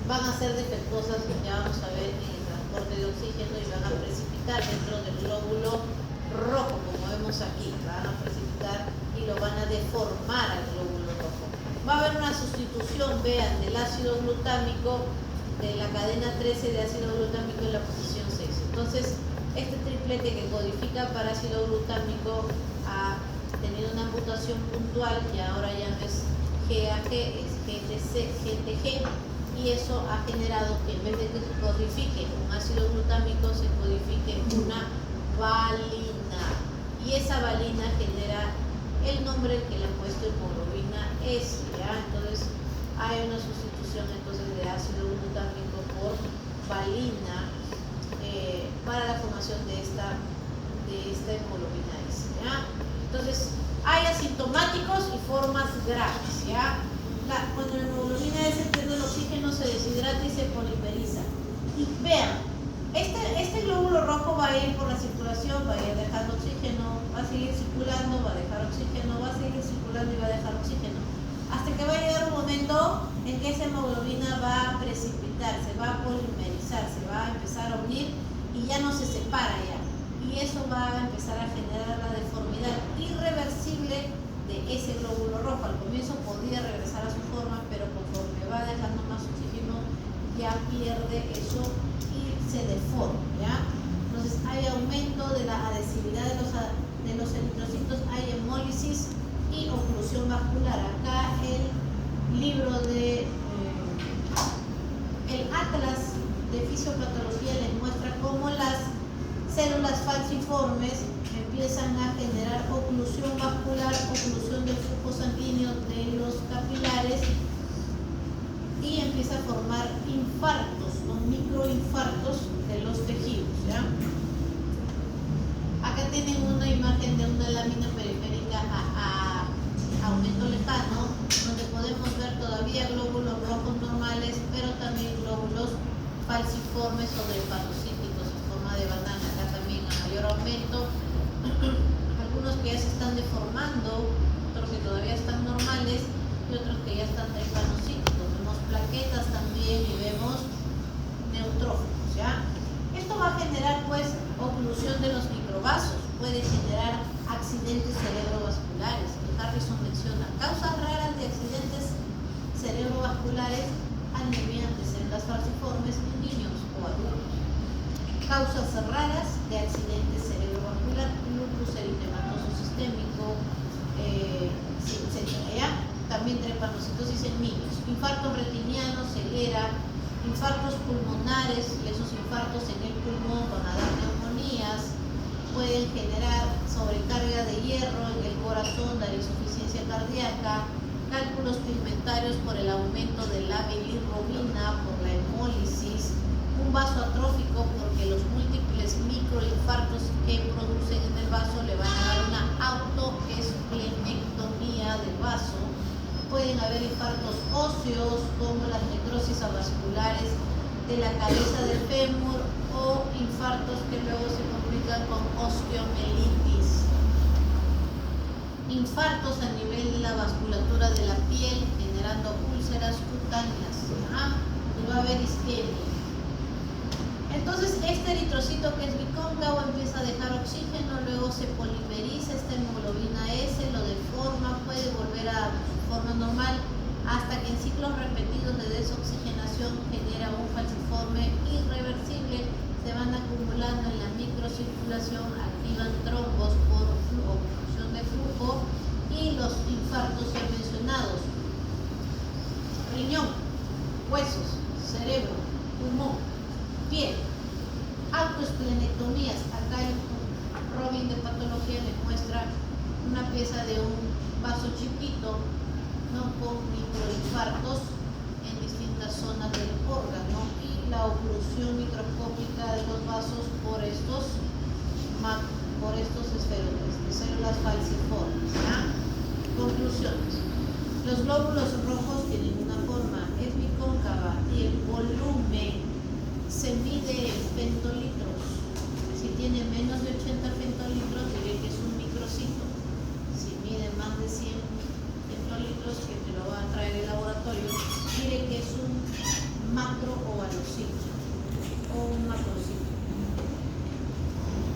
van a ser defectuosas, ya vamos a ver, en el transporte de oxígeno y van a precipitar dentro del glóbulo rojo, como vemos aquí, van a precipitar y lo van a deformar al glóbulo rojo. Va a haber una sustitución, vean, del ácido glutámico, de la cadena 13 de ácido glutámico en la posición 6. Entonces, este triplete que codifica para ácido glutámico ha tenido una mutación puntual y ahora ya no es GAG, es GTG, y eso ha generado que en vez de que se codifique un ácido glutámico, se codifique una valina, y esa valina genera el nombre que le ha puesto hemoglobina S, ¿ya? Entonces hay una sustitución entonces de ácido glutámico por valina para la formación de esta hemoglobina S, ¿ya? Entonces hay asintomáticos y formas graves, ¿ya? Cuando la hemoglobina S pierde el oxígeno, se deshidrata y se polimeriza. Y vean, este glóbulo rojo va a ir por la circulación, va a ir dejando oxígeno, va a seguir circulando, va a dejar oxígeno, va a seguir circulando y va a dejar oxígeno. Hasta que va a llegar un momento en que esa hemoglobina va a precipitar, se va a polimerizar, se va a empezar a unir y ya no se separa ya. Y eso va a empezar a generar la deformidad irreversible de ese glóbulo rojo. Al comienzo podía regresar a su forma, pero conforme va dejando más oxígeno ya pierde eso y se deforma, ¿ya? Entonces hay aumento de la adhesividad de los eritrocitos, hay hemólisis y oclusión vascular. Acá el libro de el Atlas de Fisiopatología les muestra cómo las células falciformes empiezan a generar oclusión vascular, oclusión del flujo sanguíneo de los capilares y empieza a formar infartos, ¿no? Microinfartos de los tejidos, ¿ya? Acá tienen una imagen de una lámina periférica a aumento lejano, donde podemos ver todavía glóbulos rojos normales, pero también glóbulos falciformes o drepanocíticos en forma de banana. Acá también a mayor aumento, algunos que ya se están deformando, otros que todavía están normales y otros que ya están drepanocíticos. Vemos plaquetas también y vemos neutrófilos, ¿ya? Esto va a generar pues oclusión de los microvasos, puede generar accidentes cerebrovasculares. Harrison menciona causas raras de accidentes cerebrovasculares, anemia de células falciformes en niños o adultos. Causas raras de accidentes cerebrovascular, lupus eritematoso sistémico, etc. También drepanocitosis en niños, infarto retiniano, ceguera, infartos pulmonares, esos infartos en el pulmón van a dar neumonías, pueden generar sobrecarga de hierro en el corazón, dar insuficiencia cardíaca, cálculos pigmentarios por el aumento de la bilirrubina, por la hemólisis, un vaso atrófico porque los múltiples microinfartos que producen en el vaso le van a dar una autoesplenectomía del vaso. Pueden haber infartos óseos como las necrosis avasculares de la cabeza del fémur o infartos que luego se complican con osteomielitis. Infartos a nivel de la vasculatura de la piel generando úlceras cutáneas. Y va a haber isquemia. Entonces este eritrocito que es bicóncavo empieza a dejar oxígeno, luego se polimeriza esta hemoglobina S, lo deforma, puede volver a su forma normal hasta que en ciclos repetidos de desoxigenación genera un falciforme irreversible, se van acumulando en la microcirculación, activan trombos por obstrucción de flujo y los infartos ya mencionados. Riñón, huesos, cerebro, pulmón, piel, autoesplenectomías. Acá el Robin de patología les muestra una pieza de un vaso chiquito, ¿no? Con microinfartos en distintas zonas del órgano y la oclusión microscópica de los vasos por estos esferoides de células falciformes, ¿ya? Conclusiones. Los glóbulos rojos tienen una forma, es bicóncava y el volumen se mide en femtolitros. Si tiene menos de 80 femtolitros, diré que es un microcito. Si mide más de 100 femtolitros, que te lo va a traer el laboratorio, diré que es un macrooválocito o un macrocito.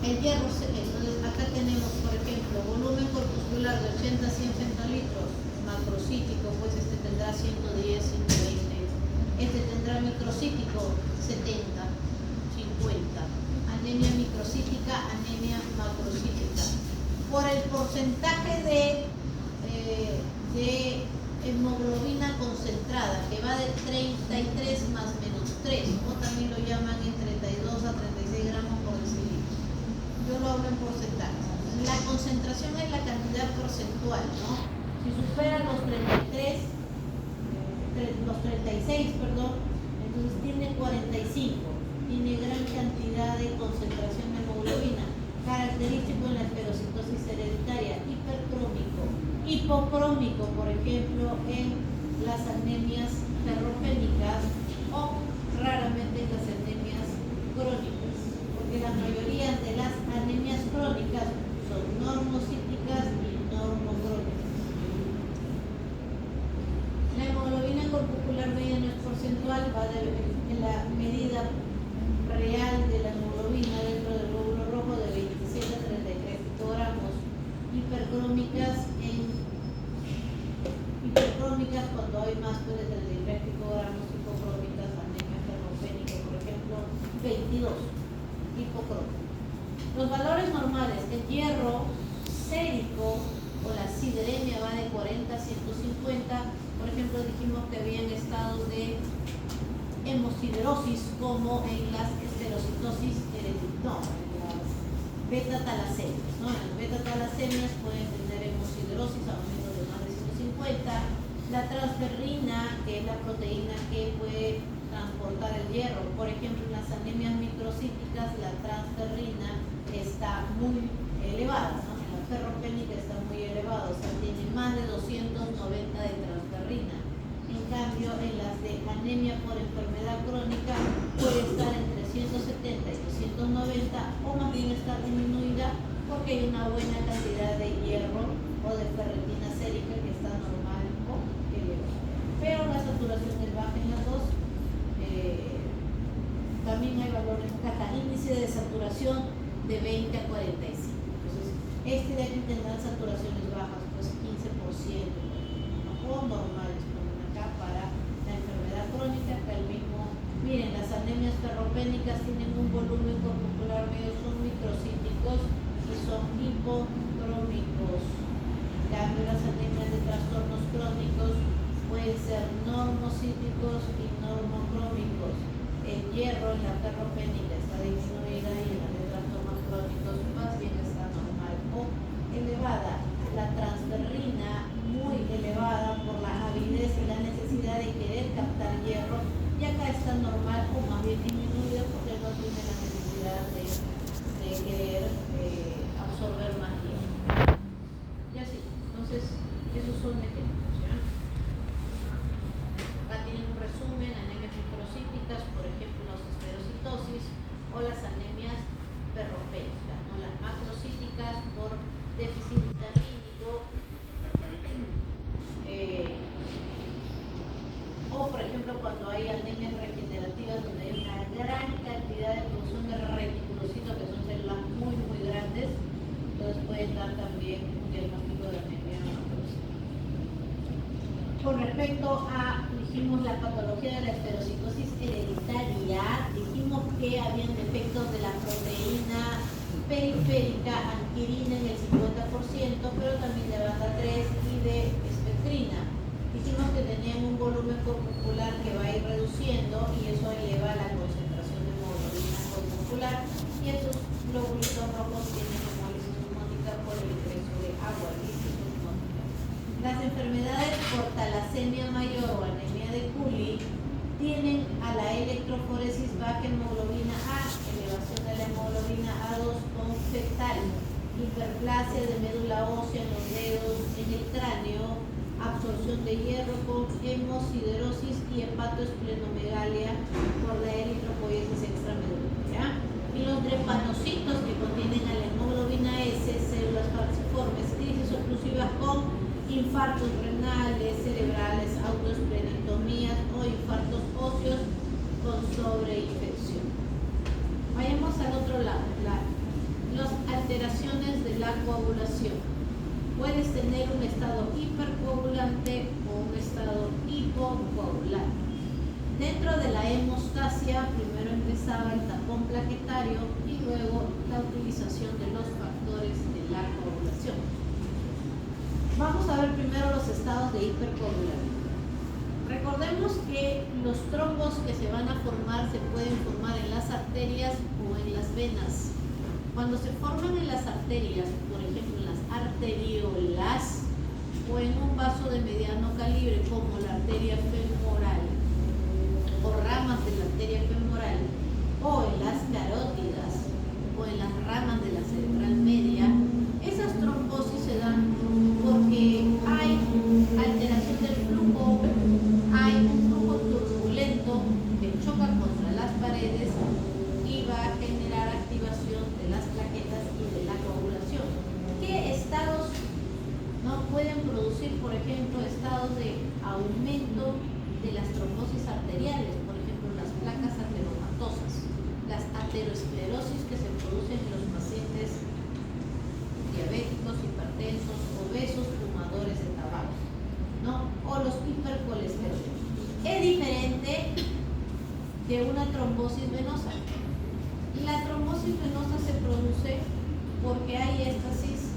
El hierro, entonces acá tenemos, por ejemplo, volumen corpuscular de 80 a 100 femtolitros, macrocítico, pues este tendrá 110, 120. Este tendrá microcítico 70, 50. Anemia microcítica, anemia macrocítica. Por el porcentaje de hemoglobina concentrada, que va de 33 más menos 3, o también lo llaman en 32 a 36 gramos por decilitro. Yo lo hablo en porcentaje. La concentración es la cantidad porcentual, ¿no? Si supera los 36, entonces tiene 45, tiene gran cantidad de concentración de hemoglobina, característico en la esferocitosis hereditaria, hipercrómico, hipocrómico, por ejemplo, en las anemias ferropénicas o raramente en las anemias crónicas, porque la mayoría de las anemias crónicas son normocíticas y normocrónicas. La hemoglobina corpuscular media no es porcentual, va en la medida real de la hemoglobina dentro del glóbulo rojo de 27 a 33 picogramos. Hipercrómicas cuando hay más de 33 picogramos, hipocrómicas, anemia ferropénica, por ejemplo, 22 hipocrómicas. Los valores normales, el hierro sérico o la sideremia va de 40 a 150, Por ejemplo, dijimos que habían estados de hemosiderosis como en las esclerocitosis hereditaria, en las beta-talasemias, ¿no? En las beta-talasemias pueden tener hemosiderosis a menos de más de 150. La transferrina, que es la proteína que puede transportar el hierro. Por ejemplo, en las anemias microcíticas la transferrina está muy elevada, ¿no? En la ferropénica está muy elevada, o sea, tiene más de 290 de transferrina. En cambio, en las de anemia por enfermedad crónica puede estar entre 170 y 290, o más bien está disminuida porque hay una buena cantidad de hierro o de ferritina sérica que está normal o elevada. Pero la saturación es baja en las dos. También hay valores CATA, índice de saturación de 20 a 45. Entonces, este de aquí tendrá saturaciones bajas, pues 15%, o normales, ponen acá para la enfermedad crónica, que el mismo, miren, las anemias ferropénicas tienen un volumen corporal medio, son microcíticos y son hipocrómicos. En cambio, las anemias de trastornos crónicos pueden ser normocíticos y normocrómicos. El hierro en la ferropénica está disminuida y en la de trastornos crónicos más bien está normal o elevada. La transferrina muy elevada por la avidez y la necesidad de querer captar hierro, y acá está normal o más bien disminuida porque no tiene la necesidad de querer absorber más hierro. Y así, entonces, esos son ejemplos, ¿ya? Acá tienen un resumen: anemias microcíticas, por ejemplo, las esclerocitosis, o las anemias ferropénicas, ¿no? Las macrocíticas por déficit vitamínico, o por ejemplo cuando hay anemias regenerativas donde hay una gran cantidad de producción de reticulocitos, que son células muy grandes, entonces pueden dar también un diagnóstico de anemia macrocítica. Con respecto a, dijimos, la patología de la esclerocitosis hereditaria, dijimos que habían defectos de la proteína periférica anquirina en el 50%, pero también de banda 3 y de espectrina. Dijimos que tenían un volumen corpuscular que va a ir reduciendo y eso eleva la concentración de hemoglobina corpuscular, y esos glóbulos rojos tienen hemólisis osmótica por el ingreso de agua, lisis osmótica. Las enfermedades por talasemia mayor o anemia de Cooley tienen a la electroforesis baja hemoglobina A, elevación de la hemoglobina A2 con fetal, hiperplasia de médula ósea en los dedos, en el cráneo, absorción de hierro con hemosiderosis y hepatoesplenomegalia por la eritropoiesis extramedular. Y los drepanocitos que contienen a la hemoglobina S, células falciformes, crisis oclusivas con infartos renales, cerebrales, autoesplenectomías o infartos óseos con sobreinfección. Vayamos al otro lado, las alteraciones de la coagulación. Puedes tener un estado hipercoagulante o un estado hipocoagulante. Dentro de la hemostasia, primero empezaba el tapón plaquetario y luego la utilización de los factores de la coagulación. Vamos a ver primero los estados de hipercoagulación. Recordemos que los trombos que se van a formar se pueden formar en las arterias o en las venas. Cuando se forman en las arterias, por ejemplo en las arteriolas, o en un vaso de mediano calibre como la arteria femoral, o ramas de la arteria femoral, o en las carótidas, o en las ramas de la cerebral media, esas trombosis se dan porque hay alteración del flujo, hay un flujo turbulento que choca contra las paredes y va a generar activación de las plaquetas y de la coagulación. ¿Qué estados no pueden producir? Por ejemplo, estados de aumento de las trombosis arteriales, por ejemplo, las placas ateromatosas, las aterosclerosis que se producen en los pacientes diabéticos, hipertensos, obesos, fumadores de tabaco, ¿no? O los hipercolesteroles. Es diferente de una trombosis venosa. La trombosis venosa se produce porque hay éstasis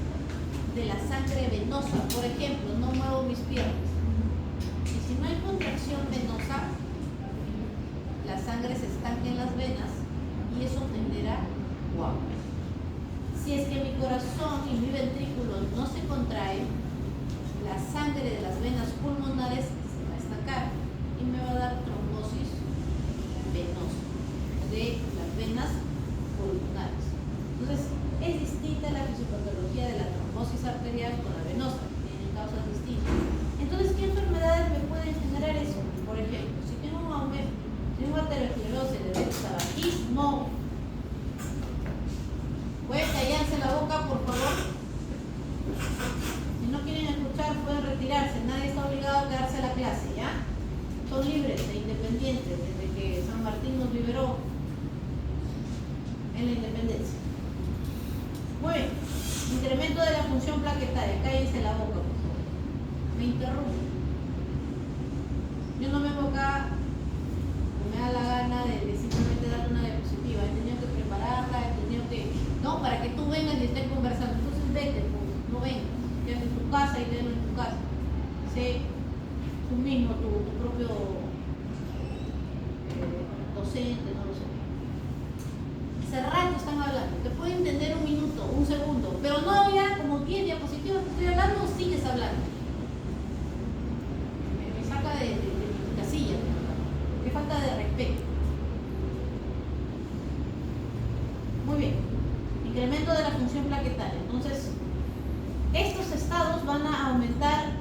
de la sangre venosa. Por ejemplo, no muevo mis piernas. Si no hay contracción venosa, la sangre se estanca en las venas y eso genera coágulos. Si es que mi corazón y mi ventrículo no se contraen, la sangre de las venas pulmonares se va a estancar y me va a dar trombosis venosa de las venas pulmonares. Entonces, es distinta la fisiopatología de la trombosis arterial con la venosa, tienen causas distintas. Entonces, ¿qué enfermedades me pueden generar eso? Por ejemplo, si tengo un aumento, tengo aterosclerosis, le doy tabaquismo. ¿Pueden callarse la boca, por favor? Si no quieren escuchar, pueden retirarse. Nadie está obligado a quedarse a la clase, ¿ya? Son libres e independientes desde que San Martín nos liberó en la independencia. Muy bien. Incremento de la función plaquetaria. Cállense la boca, por favor. Me interrumpo. Yo no me pongo acá, me da la gana de simplemente darle una diapositiva. He tenido que prepararla, he tenido que... No, para que tú vengas y estés conversando. Entonces vete, pues, no vengas. Quédate en tu casa y quédate en tu casa. Sé tú mismo, tu propio docente, no lo sé. Hace rato están hablando. Te puedo entender un minuto, un segundo, pero no ya como 10 diapositivas que estoy hablando, sigues hablando. Me saca de mi casilla. Qué falta de respeto. Muy bien. Incremento de la función plaquetaria. Entonces, estos estados van a aumentar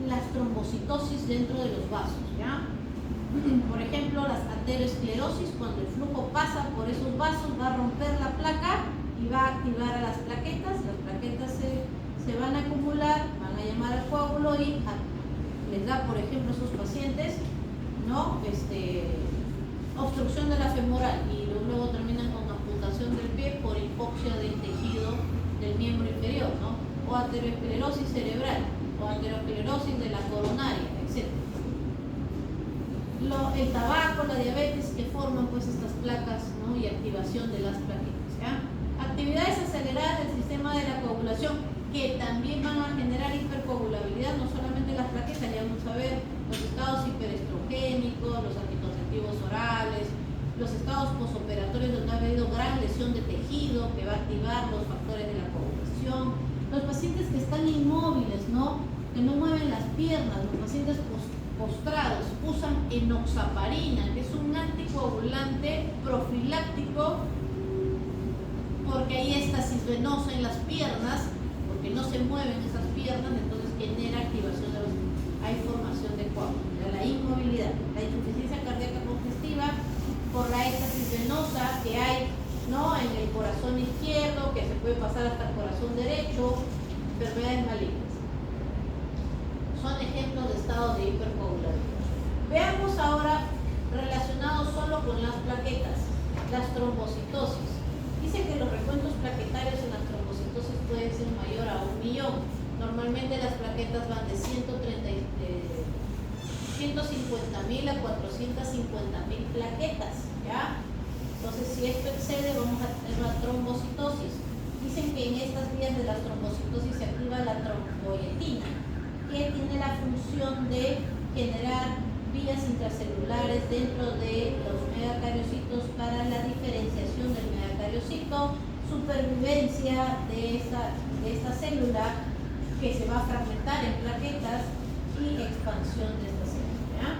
las trombocitosis dentro de los vasos, ¿ya? Por ejemplo, las aterosclerosis, cuando el flujo pasa por esos vasos, va a romper la placa y va a activar a las plaquetas se van a acumular, van a llamar al coágulo y les da, por ejemplo, a sus pacientes, ¿no? Obstrucción de la femoral y luego terminan con amputación del pie por hipoxia del tejido del miembro inferior, ¿no? O aterosclerosis cerebral, o aterosclerosis de la coronaria, etc. El tabaco, la diabetes, que forman pues estas placas, ¿no? Y activación de las plaquetas, ¿ya? Actividades aceleradas del sistema de la coagulación, que también van a generar hipercoagulabilidad, no solamente las plaquetas, ya vamos a ver los estados hiperestrogénicos, los anticonceptivos orales, los estados posoperatorios donde ha habido gran lesión de tejido que va a activar los factores de la coagulación, los pacientes que están inmóviles, ¿no? Que no mueven las piernas, los pacientes postrados usan enoxaparina, que es un anticoagulante profiláctico porque hay estasis venosa en las piernas, porque no se mueven esas piernas, entonces genera activación de los... hay formación de coágulos, la inmovilidad, la insuficiencia cardíaca congestiva por la estasis venosa que hay, ¿no? En el corazón izquierdo, que se puede pasar hasta el corazón derecho, enfermedades malignas. Son ejemplos de estados de hipercoagulabilidad. Veamos ahora relacionados solo con las plaquetas, las trombocitosis. Dice que los recuentos plaquetarios en las trombocitosis pueden ser mayor a 1 millón. Normalmente las plaquetas van de 150.000 a 450.000 plaquetas, ¿ya? Entonces, si esto excede, vamos a tener una trombocitosis. Dicen que en estas vías de la trombocitosis se activa la tromboyetina, que tiene la función de generar vías intracelulares dentro de los megacariocitos para la diferenciación del megacariocito, supervivencia de esta célula que se va a fragmentar en plaquetas y expansión de esta célula, ¿ya?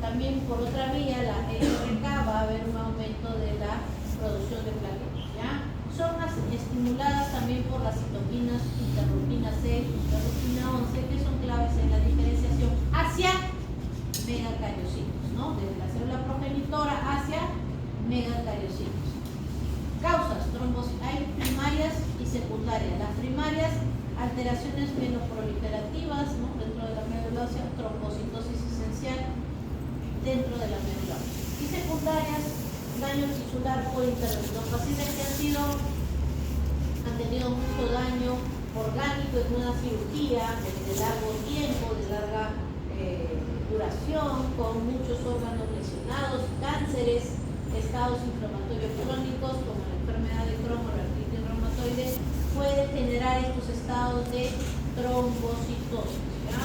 También por otra vía, la LRK va a haber un aumento de la producción de plaquetas, ¿ya? Son estimuladas también por las citoquinas, interleuquina C, interleuquina 11, que son claves en la diferenciación hacia megacariocitos, ¿no? Desde la célula progenitora hacia megacariocitos. Causas, trombosis, hay primarias y secundarias. Las primarias, alteraciones venoproliferativas, ¿no? Dentro de la médula ósea, trombocitosis esencial dentro de la médula ósea. Y secundarias, daño tisular por intervención. Los pacientes que han tenido mucho daño orgánico en una cirugía de largo tiempo, de larga duración, con muchos órganos lesionados, cánceres, estados inflamatorios crónicos como la enfermedad de Crohn o la artritis reumatoide, puede generar estos estados de trombocitosis, ¿ya?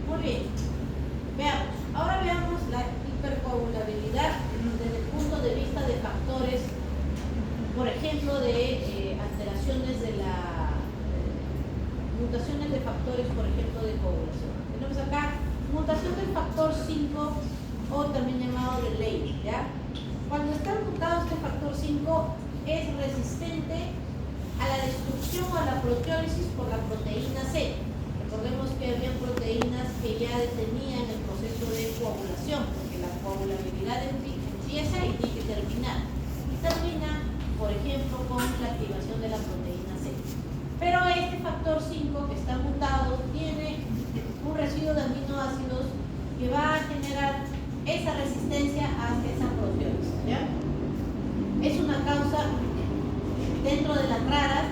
Muy bien, veamos. ejemplo, de alteraciones de la mutaciones de factores, por ejemplo, de coagulación. Tenemos acá mutación del factor 5, o también llamado de Leigh, ¿ya? Cuando está mutado este factor 5, es resistente a la destrucción o a la proteólisis por la proteína C. Recordemos que había proteínas que ya detenían el proceso de coagulación, porque la coagulabilidad empieza y tiene que terminar. Y termina, por ejemplo, con la activación de la proteína C. Pero este factor 5 que está mutado tiene un residuo de aminoácidos que va a generar esa resistencia hacia esa proteólisis, ¿ya? Es una causa dentro de las raras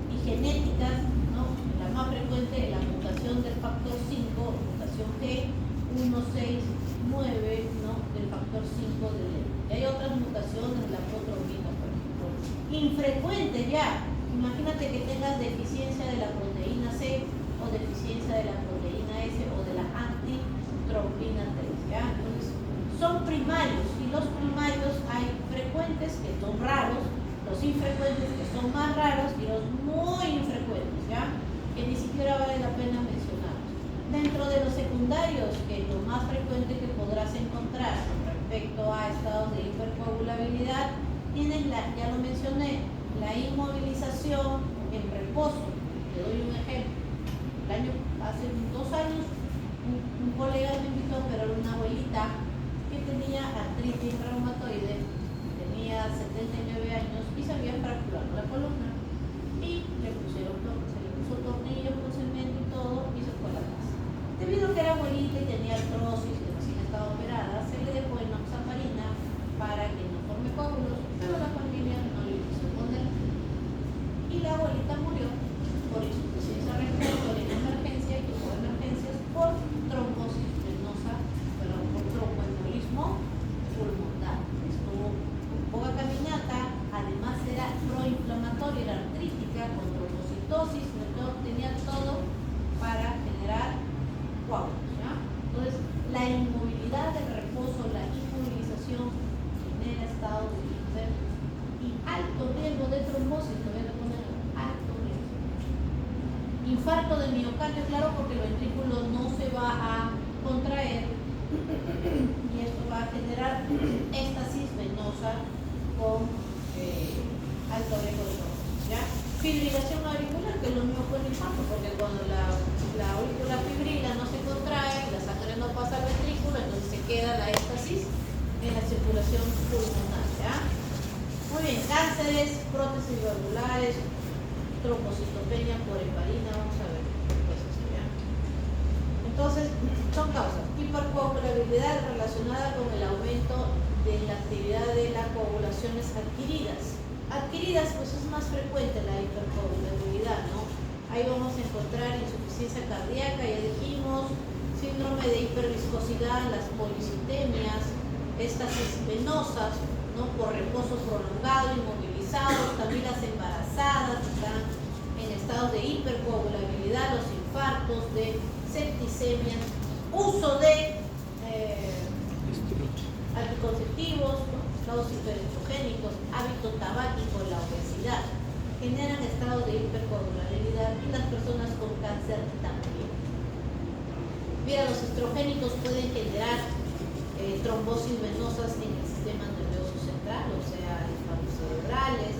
y genéticas, ¿no? La más frecuente es la mutación del factor 5, mutación G169, ¿no? Del factor 5 de Leigh. Y hay otras mutaciones de la proteína, por ejemplo, infrecuentes ya. Imagínate que tengas deficiencia de la proteína C o deficiencia de la proteína S o de la antitrombina 3, ¿ya? Entonces, son primarios, y los primarios hay frecuentes que son raros, los infrecuentes que son más raros y los muy infrecuentes, ¿ya? Que ni siquiera vale la pena mencionarlos. Dentro de los secundarios, que es lo más frecuente que podrás encontrar con respecto a estados de hipercoagulabilidad, tienes ya lo mencioné, la inmovilización en reposo. Te doy un ejemplo. Hace 2 años, un colega me invitó a operar una abuelita que tenía artritis reumatoide, tenía 79 años y se había fracturado la columna. Y se le puso tornillos con cemento y todo, y se fue a la casa. Debido a que era abuelita y tenía artrosis y recién estaba operada, se le dejó enoxaparina para que no forme coágulos, pero la familia no le quiso poner. Y la abuelita murió por insuficiencia respiratoria en emergencia y tuvo emergencias por trombosis venosa, perdón, por tromboembolismo pulmonar. Estuvo con poca caminata, además era proinflamatoria, era artrítica, con trombocitosis, tenía todo para generar coágulos, ¿ya? Entonces, la inmovilidad del reposo, la inmovilización genera estados de hiper y alto riesgo de trombosis, todavía le ponen alto riesgo. Infarto de miocardio, claro, porque el ventrículo no se va a contraer y esto va a generar éstasis venosa con alto riesgo de trombosis, ¿ya? Fibrilación auricular, que es lo mismo con el infarto, porque cuando la aurícula fibrila no se contrae, la sangre no pasa al ventrículo, entonces se queda la éstasis en la circulación pulmonar, ¿ya? Muy bien, cánceres, prótesis valvulares, trombocitopenia por heparina, vamos a ver qué es esto, ¿ya? Entonces, son causas. Hipercoagulabilidad relacionada con el aumento de la actividad de las coagulaciones adquiridas. Adquiridas, pues es más frecuente la hipercoagulabilidad, ¿no? Ahí vamos a encontrar insuficiencia cardíaca, ya dijimos, síndrome de hiperviscosidad, las policitemias, éstasis venosas, ¿no? Por reposo prolongado, inmovilizados, también las embarazadas están en estados de hipercoagulabilidad, los infartos, de septicemia, uso de anticonceptivos, ¿no? Estados hiperestrogénicos, hábito tabáquico, la obesidad, generan estados de hipercoagulabilidad y las personas con cáncer también. Mira, los estrogénicos pueden generar trombosis venosas en el sistema nervioso central, o sea, infartos cerebrales,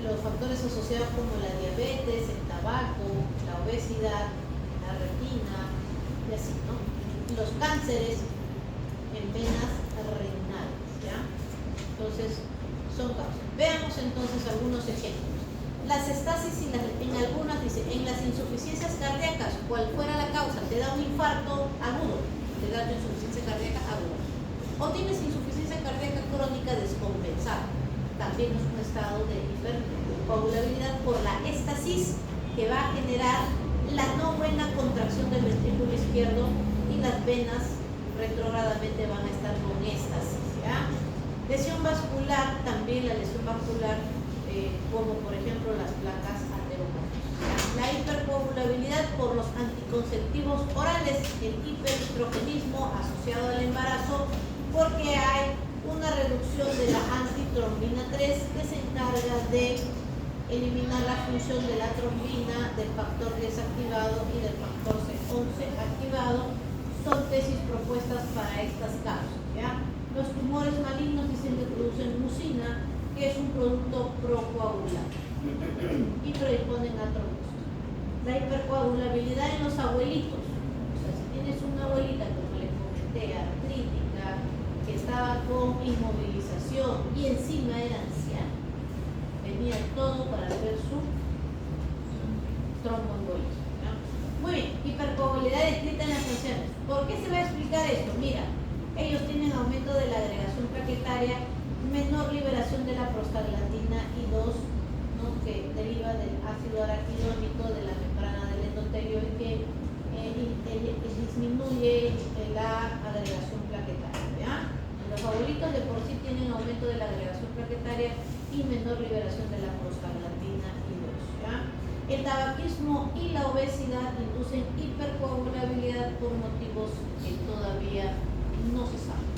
los factores asociados como la diabetes, el tabaco, la obesidad, la retina y así, ¿no? Los cánceres en venas renales, ¿ya? Entonces, son causas. Veamos entonces algunos ejemplos. Las estasis en algunas, dice, en las insuficiencias cardíacas, cual fuera la causa, te da un infarto agudo, te da una insuficiencia cardíaca aguda. O tienes insuficiencia cardíaca crónica descompensada, también es un estado de hipercoagulabilidad por la éstasis que va a generar la no buena contracción del ventrículo izquierdo y las venas retrógradamente van a estar con éstasis, ¿ya? Lesión vascular, también la lesión vascular, como por ejemplo las placas aterogénicas. La hipercoagulabilidad por los anticonceptivos orales, el hiperestrogenismo asociado al embarazo, porque hay una reducción de la trombina 3, que se encarga de eliminar la función de la trombina, del factor 10 activado y del factor C11 activado. Son tesis propuestas para estas causas, ¿ya? Los tumores malignos dicen que producen mucina, que es un producto procoagulante, y predisponen a trombosis. La hipercoagulabilidad en los abuelitos. O sea, si tienes una abuelita, como les comenté, artrítica, que estaba con inmovilización y encima era anciana, venía todo para ver su tromboembolismo. Muy bien, hipercoagulabilidad descrita en las funciones. ¿Por qué se va a explicar esto? Mira, ellos tienen aumento de la agregación plaquetaria, menor liberación de la prostaglandina I2, ¿no?, que deriva del ácido araquidónico de la membrana del endotelio y que disminuye la agregación plaquetaria, ¿ya? Los abuelitos de por sí tienen aumento de la agregación plaquetaria y menor liberación de la prostaglandina I2, ¿ya? El tabaquismo y la obesidad inducen hipercoagulabilidad por motivos que todavía no se saben.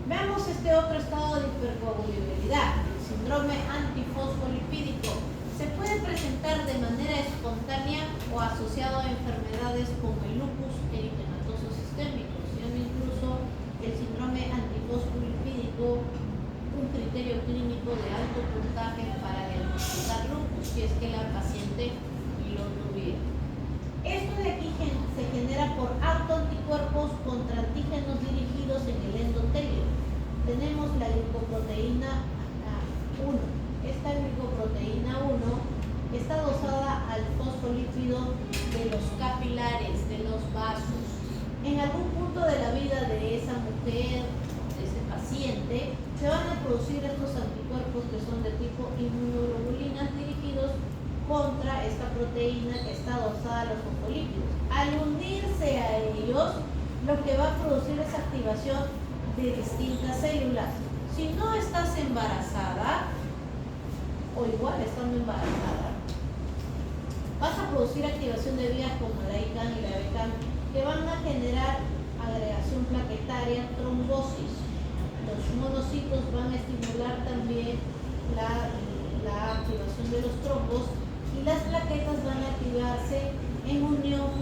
Veamos este otro estado de hipercoagulabilidad, el síndrome antifosfolipídico. Se puede presentar de manera espontánea o asociado a enfermedades como el lupus eritematoso sistémico, siendo incluso el síndrome antifosfolipídico un criterio clínico de alto puntaje para diagnosticar lupus, si es que la paciente lo tuviera. Esto de aquí se genera por autoanticuerpos contra antígenos dirigidos en el endotelio. Tenemos la glicoproteína 1. Esta glicoproteína 1 está adosada al fosfolípido de los capilares, de los vasos. En algún punto de la vida de esa mujer, de ese paciente, se van a producir estos anticuerpos que son de tipo inmunoglobulinas dirigidos contra esta proteína que está adosada a los fosfolípidos. Al unirse a ellos, lo que va a producir es activación de distintas células. Si no estás embarazada, o igual estando embarazada, vas a producir activación de vías como la ICAM y la BCAM, que van a generar agregación plaquetaria, trombosis. Los monocitos van a estimular también la activación de los trombos, y las plaquetas van a activarse en unión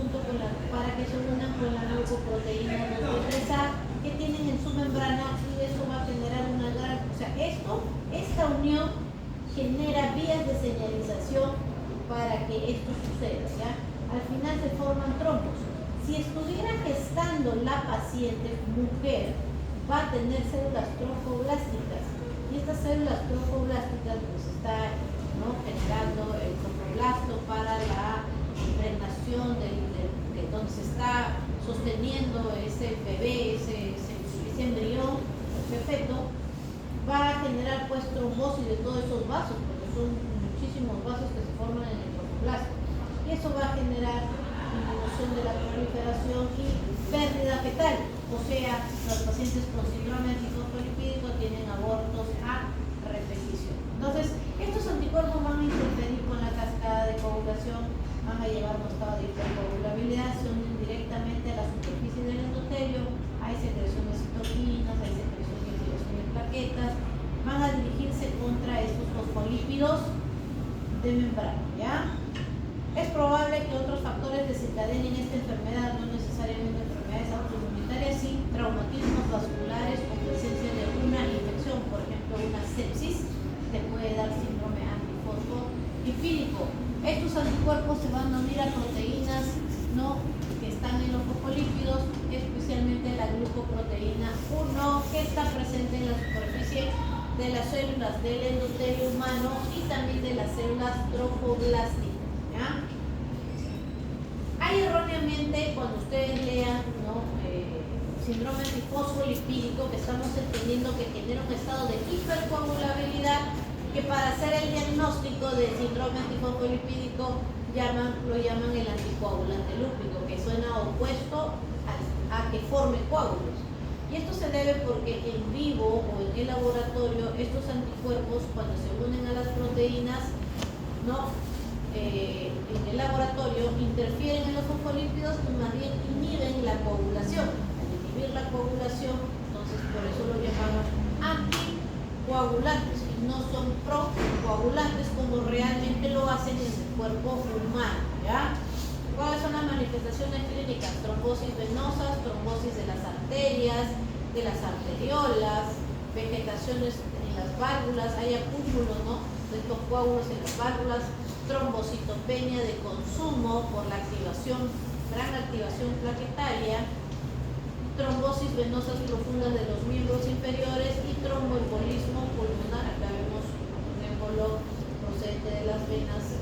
para que se unan con la glucoproteína 2B3A que tienen en su membrana, y eso va a generar una gran, o sea, esta unión genera vías de señalización para que esto suceda, ¿ya? Al final se forman trombos. Si estuviera gestando la paciente mujer, va a tener células trofoblásticas, y estas células trofoblásticas pues está, ¿no?, generando el tropoblasto para la impregnación de donde se está sosteniendo ese bebé, ese embrión, ese feto. Va a generar pues trombosis de todos esos vasos, porque son muchísimos vasos que se forman en el tropoblasto, y eso va a generar disminución de la proliferación y pérdida fetal. O sea, los pacientes con síndrome antifosfolipídico tienen abortos a repetición. Entonces, estos anticuerpos van a interferir con la cascada de coagulación, van a llevar a un estado de hipercoagulabilidad, se unen directamente a la superficie del endotelio, hay secreción de citoquinas, hay secreción de plaquetas, van a dirigirse contra estos fosfolípidos de membrana, ¿ya? Es probable que otros factores desencadenen esta enfermedad, no necesariamente enfermedades autoinmunitarias, sí traumatismos vasculares o presencia de una infección, por ejemplo una sepsis, te puede dar síndrome antifosfolipídico. Estos anticuerpos se van a unir a proteínas, ¿no?, que están en los fosfolípidos, especialmente la glucoproteína 1, que está presente en la superficie de las células del endotelio humano y también de las células trofoblásticas, ¿ya? Hay erróneamente, cuando ustedes lean, ¿no?, síndrome antifosfolipídico, que estamos entendiendo que genera un estado de hipercoagulabilidad, que para hacer el diagnóstico del síndrome antifosfolipídico lo llaman el anticoagulante lúpico, que suena opuesto a que forme coágulos. Y esto se debe porque en vivo o en el laboratorio estos anticuerpos, cuando se unen a las proteínas, ¿no?, en el laboratorio interfieren en los fosfolípidos y más bien inhiben la coagulación. Al inhibir la coagulación, entonces por eso lo llamaban anticoagulantes. no son procoagulantes como realmente lo hacen en el cuerpo humano, ¿ya? ¿Cuáles son las manifestaciones clínicas? Trombosis venosas, trombosis de las arterias, de las arteriolas, vegetaciones en las válvulas, hay acúmulos, ¿no?, de estos coágulos en las válvulas, trombocitopenia de consumo por la activación, gran activación plaquetaria, trombosis venosas profundas de los miembros inferiores y tromboembolismo pulmonar. Acá vemos un émbolo procedente de las venas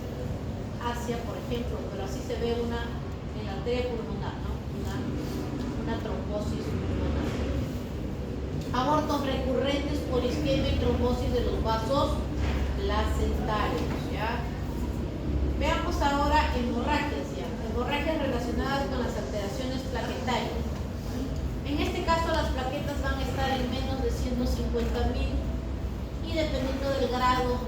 hacia, por ejemplo, pero así se ve una en la arteria pulmonar, ¿no? Una trombosis pulmonar. Abortos recurrentes por isquemia y trombosis de los vasos placentarios, ¿ya? Veamos ahora hemorragias, ¿ya? Hemorragias relacionadas con las alteraciones plaquetarias. En este caso las plaquetas van a estar en menos de 150.000 y dependiendo del grado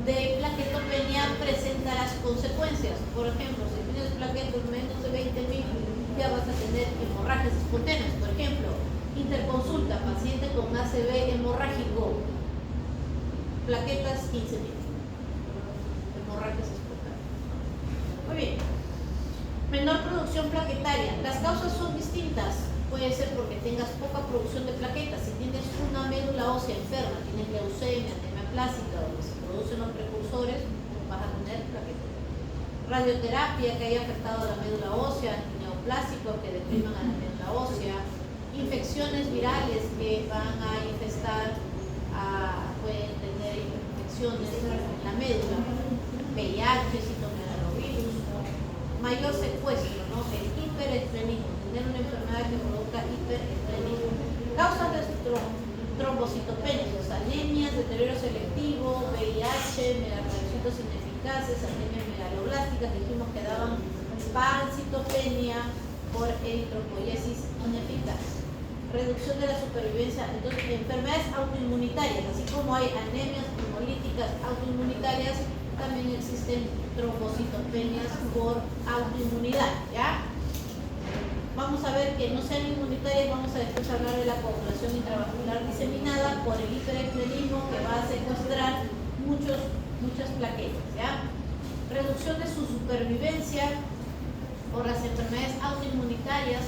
de plaquetopenia presentarás consecuencias. Por ejemplo, si tienes plaquetas menos de 20.000 ya vas a tener hemorragias espontáneas. Por ejemplo, interconsulta, paciente con ACV hemorrágico, plaquetas 15.000, hemorragias espontáneas. Muy bien. Menor producción plaquetaria. Las causas son distintas. Puede ser porque tengas poca producción de plaquetas. Si tienes una médula ósea enferma, tienes leucemia, anemia plástica, donde se producen los precursores, vas a tener plaquetas. Radioterapia que haya afectado a la médula ósea, neoplásico que depriman a la médula ósea, infecciones virales que van a infestar, pueden tener infecciones en la médula, VIH, citomegalovirus, mayor secuestro, ¿no?, el hiperestrenismo, tener una enfermedad que provoca hiperestrenismo. Causas de trombocitopenias, anemias, deterioro selectivo, VIH, megacarcitos ineficaces, anemias megaloblásticas, dijimos que daban pancitopenia por eritropoiesis ineficaz. Reducción de la supervivencia, entonces enfermedades autoinmunitarias, así como hay anemias hemolíticas autoinmunitarias, también existen trombocitopenias por autoinmunidad, ¿ya? Vamos a ver que no sean inmunitarias, vamos a después hablar de la coagulación intravascular diseminada por el hiperestrenismo que va a secuestrar muchas plaquetas, ¿ya? Reducción de su supervivencia por las enfermedades autoinmunitarias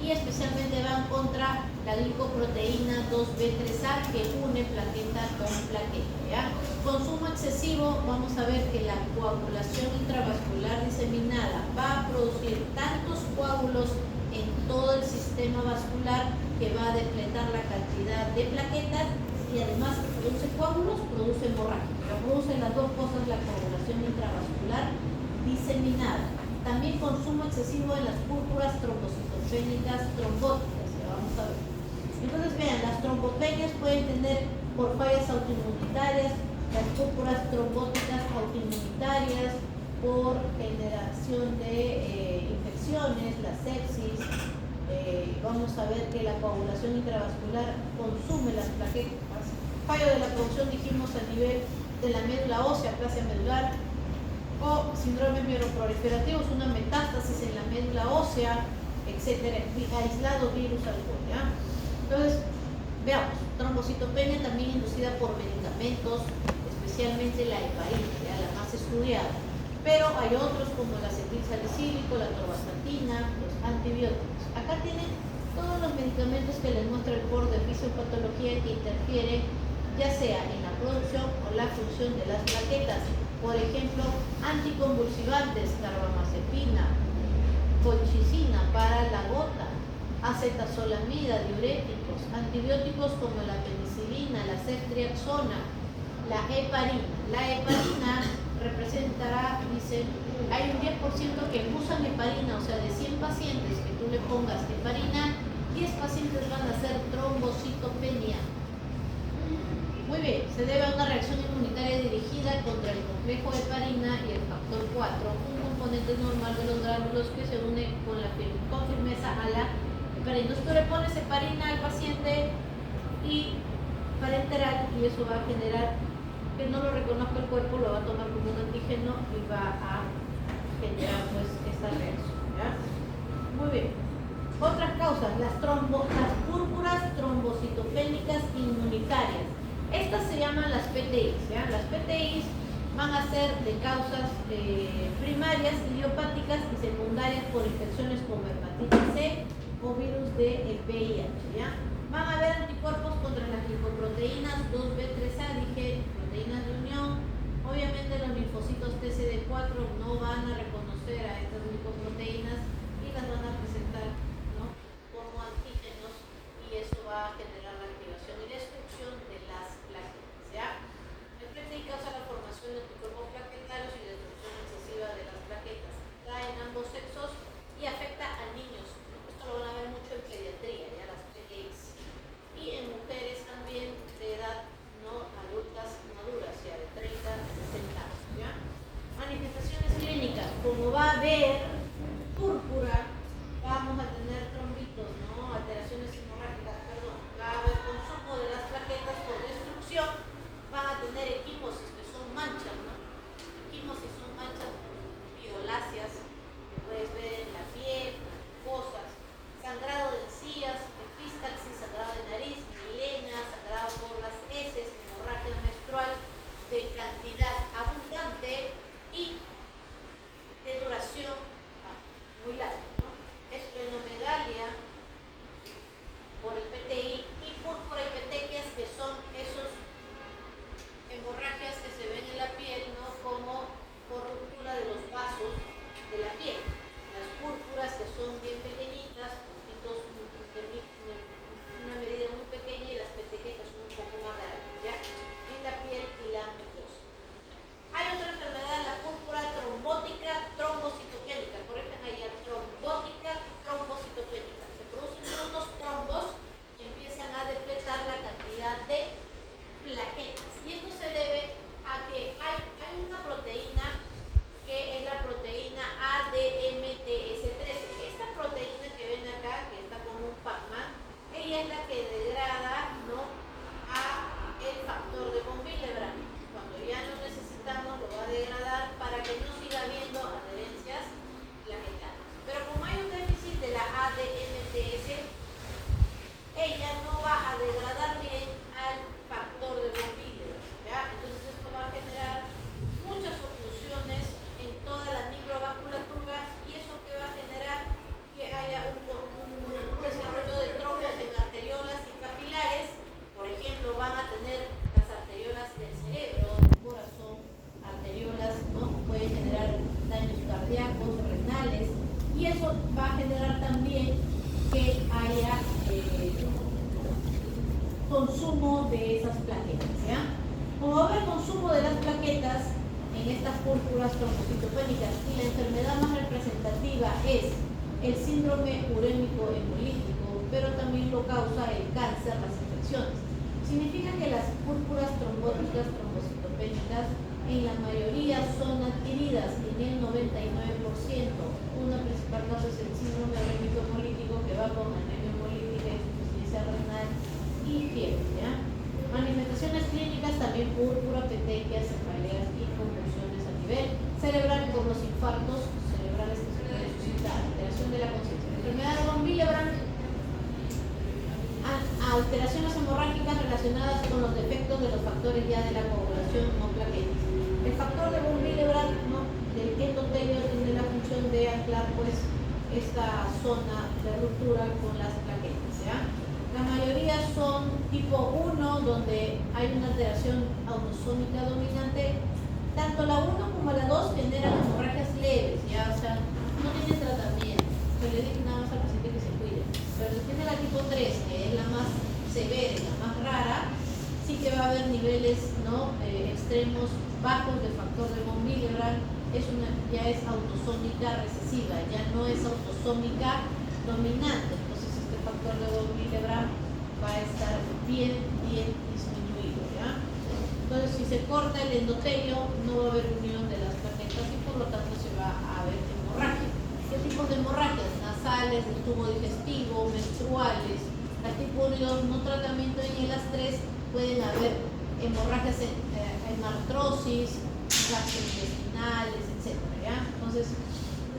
y especialmente van contra la glicoproteína 2B3A que une plaqueta con plaqueta, ¿ya? Consumo excesivo, vamos a ver que la coagulación intravascular diseminada va a producir tantos coágulos en todo el sistema vascular que va a depletar la cantidad de plaquetas y además produce coágulos, produce hemorragia. Produce las dos cosas la coagulación intravascular diseminada. También consumo excesivo en las púrpuras trombocitopénicas trombóticas, ya vamos a ver. Entonces vean, las trombopenias pueden tener por fallas autoinmunitarias, las púrpuras trombóticas autoinmunitarias, por generación de infecciones, la sepsis. Vamos a ver que la coagulación intravascular consume las plaquetas. Fallo de la producción, dijimos, a nivel de la médula ósea, aplasia medular, o síndrome mieloproliferativo, es una metástasis en la médula ósea, etcétera, aislado virus alcohol, ¿ya? Entonces, veamos, trombocitopenia también inducida por medicamentos, especialmente la heparina, ¿ya?, la más estudiada, pero hay otros como el acetilsalicílico, la torvastatina, los antibióticos. Acá tienen todos los medicamentos que les muestra el foro de fisiopatología que interfieren ya sea en la producción o la función de las plaquetas. Por ejemplo, anticonvulsivantes, carbamazepina, colchicina para la gota, acetazolamida, diuréticos, antibióticos como la penicilina, la ceftriaxona, la heparina. La heparina representará, dicen, hay un 10% que usan heparina, o sea, de 100 pacientes que tú le pongas heparina, 10 pacientes van a hacer trombocitopenia. Muy bien, se debe a una reacción inmunitaria dirigida contra el complejo heparina y el factor 4, un componente normal de los gránulos que se une con firmeza a la heparina. Entonces tú le pones heparina al paciente y parenteral, y eso va a generar que no lo reconozca el cuerpo, lo va a tomar como un antígeno y va a generar pues esta reacción, ¿ya? Muy bien. Otras causas, las púrpuras trombocitopénicas inmunitarias. Estas se llaman las PTIs, ¿ya? Las PTIs van a ser de causas primarias, idiopáticas y secundarias por infecciones como hepatitis C o virus del VIH, ¿ya? Van a haber anticuerpos contra las lipoproteínas 2B3A, dije, proteínas de unión. Obviamente los linfocitos TCD4 no van a reconocer a estas lipoproteínas y las van a presentar, ¿no?, como antígenos, y eso va a generar la activación y destrucción de las plaquetas, ¿ya? El PTI causa la formación de anticuerpos plaquetarios y destrucción excesiva de las plaquetas. Está en ambos sexos y afecta a niños. Esto lo van a ver mucho en pediatría, ¿ya? Las PTIs. Y en mujeres también de edad no adultas maduras, ya de 30 a 60 años, ¿ya? Manifestaciones clínicas, como va a haber púrpura, vamos a tener trombitos, ¿no? Alteraciones hemorrágicas, perdón, va a haber consumo de las plaquetas por destrucción, van a tener equimosis, que son manchas, ¿no? Equimosis son manchas violáceas que puedes ver en la piel, mucosas, sangrado de encías, epístaxis, sangrado de nariz, milena, sangrado por las heces, hemorragia menstrual de cantidad abundante y de duración muy larga, ¿no? Esplenomegalia por el PTI y púrpura y petequias, que son esos hemorragias que se ven en la piel, ¿no?, como por ruptura de los vasos de la piel. Las púrpuras, que son bien pequeñitas, puntitos de una medida muy pequeña, y las petequias, que son un poco más grandes, ¿ya?, en la piel y la mucosa. Hay otra enfermedad, la púrpura trombótica trombocitopénica. Corrijan ahí, trombótica trombocitopénica. Se producen unos trombos que empiezan a depletar la cantidad de plaquetas. Y esto se debe a que hay una proteína que es la proteína ADMTS13. Esta proteína que ven acá, que está como un Pac-Man, ella es la que degrada, ¿no?, a el factor de von Willebrand. Cuando ya no necesitamos, lo va a degradar para que no siga habiendo adherencias plaquetarias. Pero como hay un déficit de la ADMTS, ella no va a degradar bien al factor de von Willebrand, ¿ya? Entonces esto va a generar muchas oclusiones en toda la microvasculatura, y eso que va a generar que haya un desarrollo de trombos en arteriolas y capilares. Por ejemplo, van a tener las arteriolas del cerebro, del corazón, arteriolas, ¿no?, pueden generar daños cardíacos, renales, y eso va a generar también que haya consumo de esas plaquetas, ¿ya? Como va a haber consumo de las plaquetas en estas púrpuras trombocitopénicas, y la enfermedad más representativa es el síndrome urémico hemolítico, pero también lo causa el cáncer, las infecciones. Significa que las púrpuras trombóticas trombocitopénicas en la mayoría son adquiridas, en el 99%. Una principal causa es el síndrome urémico hemolítico, que va con anemia hemolítica, insuficiencia renal y fiebre, ¿ya? Manifestaciones clínicas también: púrpura, petequias, cefaleas y convulsiones a nivel cerebral, como los infartos cerebrales que se pueden suscitar, alteración de la conciencia. La enfermedad de von Willebrand, alteraciones hemorrágicas relacionadas con los defectos de los factores ya de la coagulación o plaquetas. El factor de von Willebrand, ¿no?, del endotelio, tiene la función de anclar, pues, esta zona de ruptura con las plaquetas, ¿ya? La mayoría son tipo 1, donde hay una alteración autosómica dominante. Tanto la 1 como la 2 generan hemorragias leves, ¿ya? O sea, no tienen tratamiento. Yo le dije nada más al paciente que se cuide. Pero si tiene la tipo 3, que es la más severa y la más rara, sí que va a haber niveles, ¿no?, extremos bajos de factor de von Willebrand. Ya es autosómica recesiva, ya no es autosómica dominante. Entonces este factor de von Willebrand va a estar bien disminuido, ¿ya? Entonces, si se corta el endotelio, no va a haber unión de las plaquetas y por lo tanto se va a ver hemorragia. ¿Qué tipos de hemorragias? Nasales, del tubo digestivo, menstruales. Las tipo 1 y 2 no tratamiento, y en las 3 pueden haber hemorragias en artrosis, gastrointestinales, etc., ¿ya? Entonces,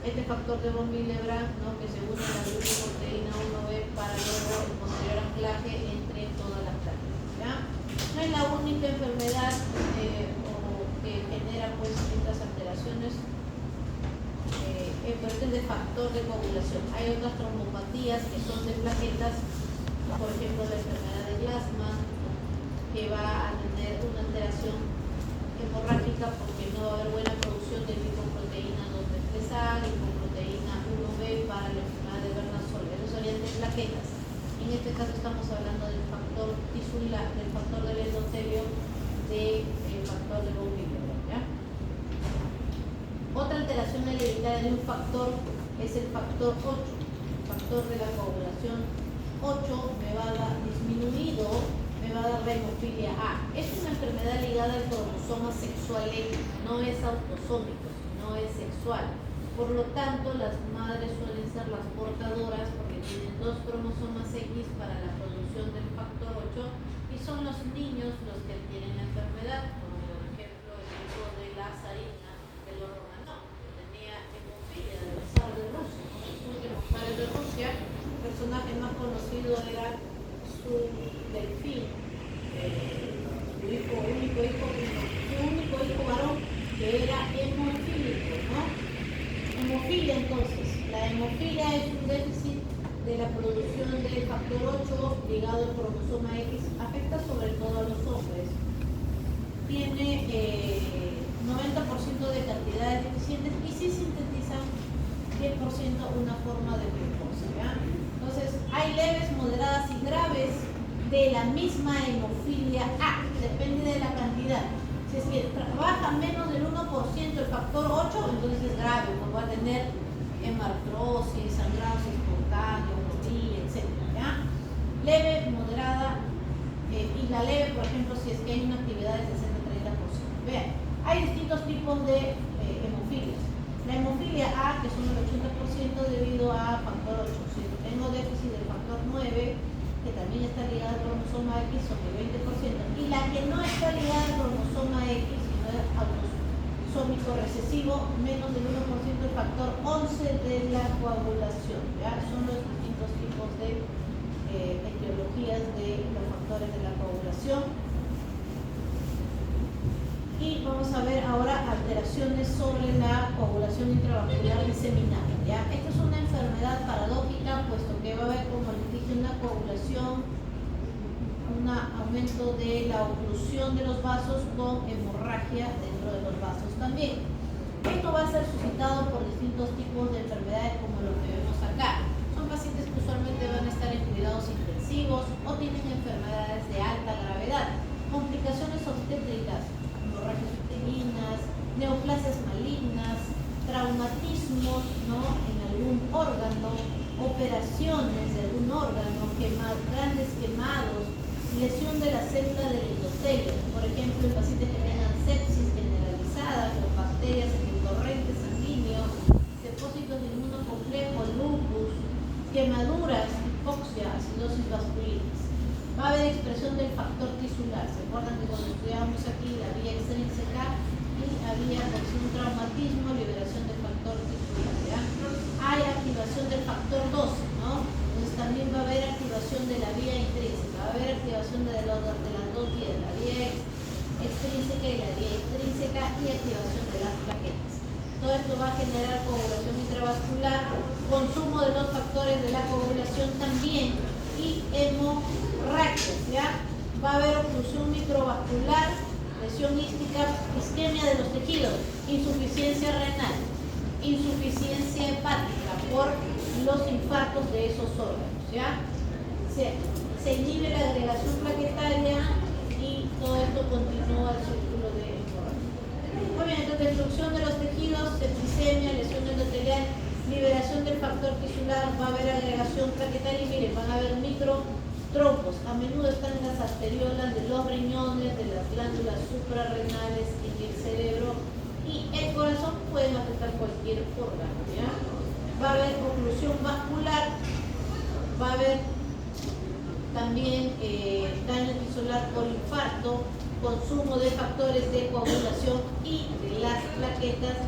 este factor de von Willebrand, ¿no?, que se une a la glicoproteína 1B para luego el posterior anclaje entre todas las plaquetas, ¿ya? No es la única enfermedad que genera pues estas alteraciones de factor de coagulación. Hay otras trombopatías que son de plaquetas, por ejemplo la enfermedad de Glasma, que va a tener una alteración hemorrágica porque no va a haber buena producción de lipoproteína 2-3A, lipoproteína 1B para la enfermedad de Bernasol. Esos serían de plaquetas. En este caso estamos hablando del factor tisular, del factor del endotelio, del factor de von Willebrand, ¿ya? Otra alteración hereditaria de un factor es el factor 8, el factor de la coagulación 8 me va a dar disminuido, me va a dar la hemofilia A. Es una enfermedad ligada al cromosoma sexual X, no es autosómico, no es sexual. Por lo tanto, las madres suelen ser las portadoras porque tienen 2 cromosomas X para la producción del factor 8 y son los niños los que tienen la enfermedad, como por ejemplo el hijo de la zarina de los Romanov, que tenía hemofilia del zar de Rusia. Los últimos zares de Rusia, el personaje más conocido era su delfín, su único hijo varón, que era hemofílico, ¿no? Hemofilia, entonces, la hemofilia es un déficit de la producción del factor 8 ligado al cromosoma X, afecta sobre todo a los hombres. Tiene 90% de cantidades deficientes y sí sintetizan 10% una forma de glucosa, ¿ya? Entonces, hay leves, moderadas y graves de la misma hemofilia A, depende de la cantidad. Si es que trabaja menos del 1% el factor 8, entonces es grave, porque va a tener hemartrosis, sangrados espontáneos, hemofilia, etc. ¿Ya? Leve, moderada, y la leve, por ejemplo, si es que hay una actividad de 60-30%. Vean, hay distintos tipos de hemofilias. La hemofilia A, que son el 80% debido a factor 8. Si tengo déficit del factor 9, que también está ligada al cromosoma X, son el 20%. Y la que no está ligada al cromosoma X, sino es autosómico recesivo, menos del 1% el factor 11 de la coagulación. ¿Ya? Son los distintos tipos de etiologías de los factores de la coagulación. Y vamos a ver ahora alteraciones sobre la coagulación intravascular diseminada. ¿Ya? Esta es una enfermedad paradójica, puesto que va a haber, como les dije, una coagulación, un aumento de la oclusión de los vasos con hemorragia dentro de los vasos también. Esto va a ser suscitado por distintos tipos de enfermedades como lo que vemos acá. Son pacientes que usualmente van a estar en cuidados intensivos o tienen enfermedades de alta gravedad, complicaciones obstétricas, hemorragias uterinas, neoplasias malignas, traumatismos, ¿no?, en algún órgano, operaciones de algún órgano, grandes quemados, lesión de la célula del endotelio, por ejemplo, en pacientes que tengan sepsis generalizada con bacterias en el torrente sanguíneo, depósitos de inmunocomplejo, lupus, quemaduras, hipoxia, acidosis vasculitis. Va a haber expresión del factor tisular. ¿Se acuerdan que cuando estudiábamos aquí la vía extrínseca y había un traumatismo, liberación del factor tisular? ¿Ya? Hay activación del factor 12, ¿no? Entonces también va a haber activación de la vía intrínseca, va a haber activación de las dos vías, la vía extrínseca y la vía intrínseca, y activación de las plaquetas. Todo esto va a generar coagulación intravascular, consumo de los factores de la coagulación también, y hemorragias, ¿ya? Va a haber oclusión microvascular, lesión ística, isquemia de los tejidos, insuficiencia renal, insuficiencia hepática por los infartos de esos órganos, ¿ya? Se inhibe la agregación plaquetaria y todo esto continúa el círculo de hemorragia. Muy bien, entonces destrucción de los tejidos, septicemia, lesión endotelial, liberación del factor tisular, va a haber agregación plaquetaria y miren, van a haber microtrombos. A menudo están en las arteriolas de los riñones, de las glándulas suprarrenales, en el cerebro y el corazón. Pueden afectar cualquier órgano, ¿ya? Va a haber oclusión vascular, va a haber también daño tisular por infarto, consumo de factores de coagulación y de las plaquetas,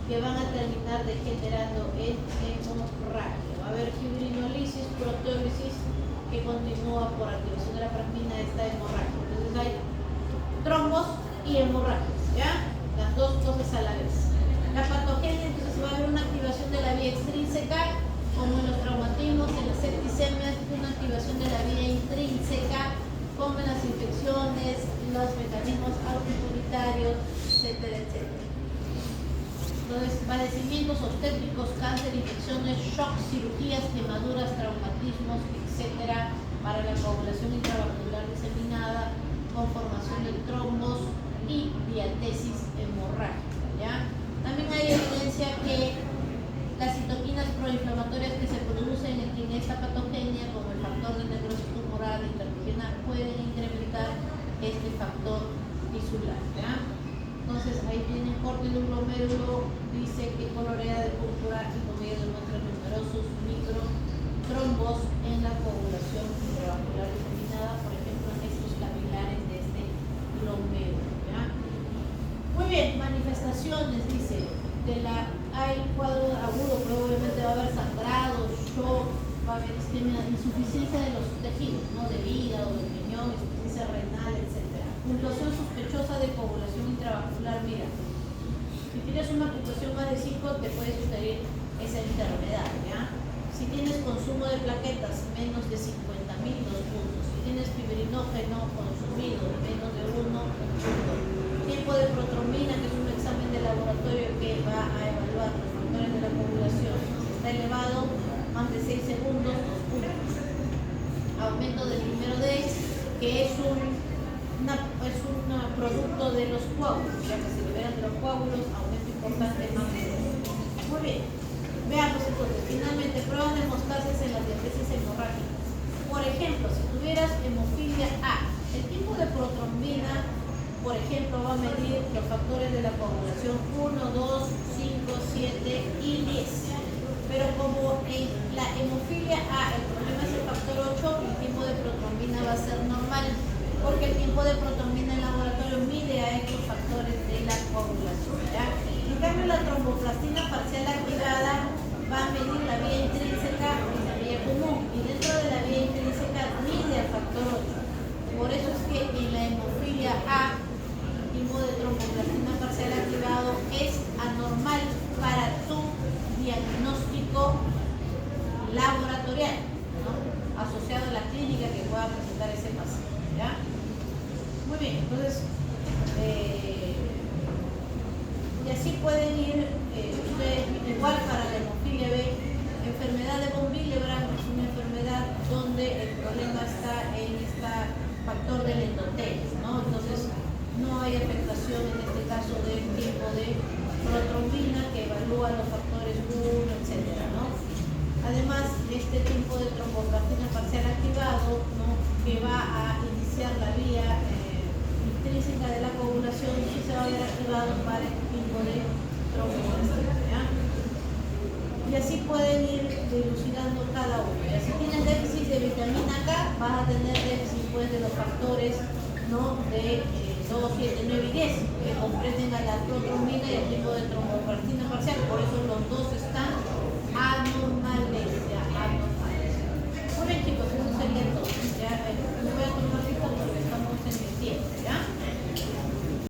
que van a terminar degenerando en hemorragia. Va a haber fibrinolisis, proteólisis, que continúa por activación de la plasmina de esta hemorragia. Entonces hay trombos y hemorragias, ¿ya? Las dos cosas a la vez. La patogenia, entonces va a haber una activación de la vía extrínseca, como en los traumatismos, en las septicemias, una activación de la vía intrínseca, como en las infecciones, los mecanismos autoinmunitarios, etcétera, etcétera. Entonces, padecimientos obstétricos, cáncer, infecciones, shock, cirugías, quemaduras, traumatismos, etcétera, para la coagulación intravascular diseminada, conformación de trombos y diatesis hemorrágica, ¿ya? También hay evidencia que las citoquinas proinflamatorias que se producen en esta patogenia, como el factor de necrosis tumoral interregional, pueden incrementar este factor tisular, ¿ya? Entonces ahí tienen corte de un glomérulo, dice que colorea de púrpura y por medio demuestra numerosos microtrombos en la coagulación intravascular diseminada, por ejemplo en estos capilares de este glomérulo, ¿ya? Muy bien, manifestaciones, dice, hay cuadro agudo, pero obviamente va a haber sangrado, shock, va a haber insuficiencia de los tejidos, ¿no? Del hígado, del riñón, insuficiencia renal, etc. Puntuación sospechosa de coagulación intravascular. Mira, si tienes una puntuación más de 5 te puede sugerir esa enfermedad, ¿ya? Si tienes consumo de plaquetas menos de 50.000, 2 puntos. Si tienes fibrinógeno consumido menos de 1 punto. Tiempo de protrombina, que es un examen de laboratorio que va a evaluar los factores de la coagulación. Si está elevado, más de 6 segundos, 2 puntos. Aumento del número de que es un producto de los coágulos, ya que se liberan de los coágulos, aumento importante más de 2 puntos. Muy bien. Veamos entonces, finalmente, pruebas de hemostasis en las diatesis hemorrágicas. Por ejemplo, si tuvieras hemofilia A, el tipo de protrombina, por ejemplo, va a medir los factores de la coagulación 1, 2, 5, 7 y 10. Pero como en la hemofilia A el problema es el factor 8, el tiempo de protrombina va a ser normal, porque el tiempo de protrombina en laboratorio mide a estos factores de la coagulación, ¿ya? En cambio, la tromboplastina parcial activada va a medir la vía intrínseca y la vía común, y dentro de la vía intrínseca mide al factor 8. Por eso es que en la hemofilia A el tipo de tromboplastina parcial activado es anormal para tu diagnóstico laboratorial, ¿no? Asociado a la clínica que pueda presentar ese paciente, ¿ya? Muy bien, entonces y así pueden ir ustedes, igual para la hemofilia B. Enfermedad de von Willebrand es una enfermedad donde el problema está en este factor del endotelio, ¿no? Entonces no hay afectación en este caso del tipo de protrombina que evalúa los factores 1, etcétera, ¿no? Además, este tipo de tromboplastina parcial activado, ¿no? Que va a iniciar la vía intrínseca de la coagulación, sí se va a ver activado para este tipo de tromboplastina, ¿ya? Y así pueden ir dilucidando cada uno. Y si tienes déficit de vitamina K, vas a tener déficit pues, de los factores, ¿no? De 2, 7, 9 y 10, que comprenden a la protrombina y el tipo de tromboplastina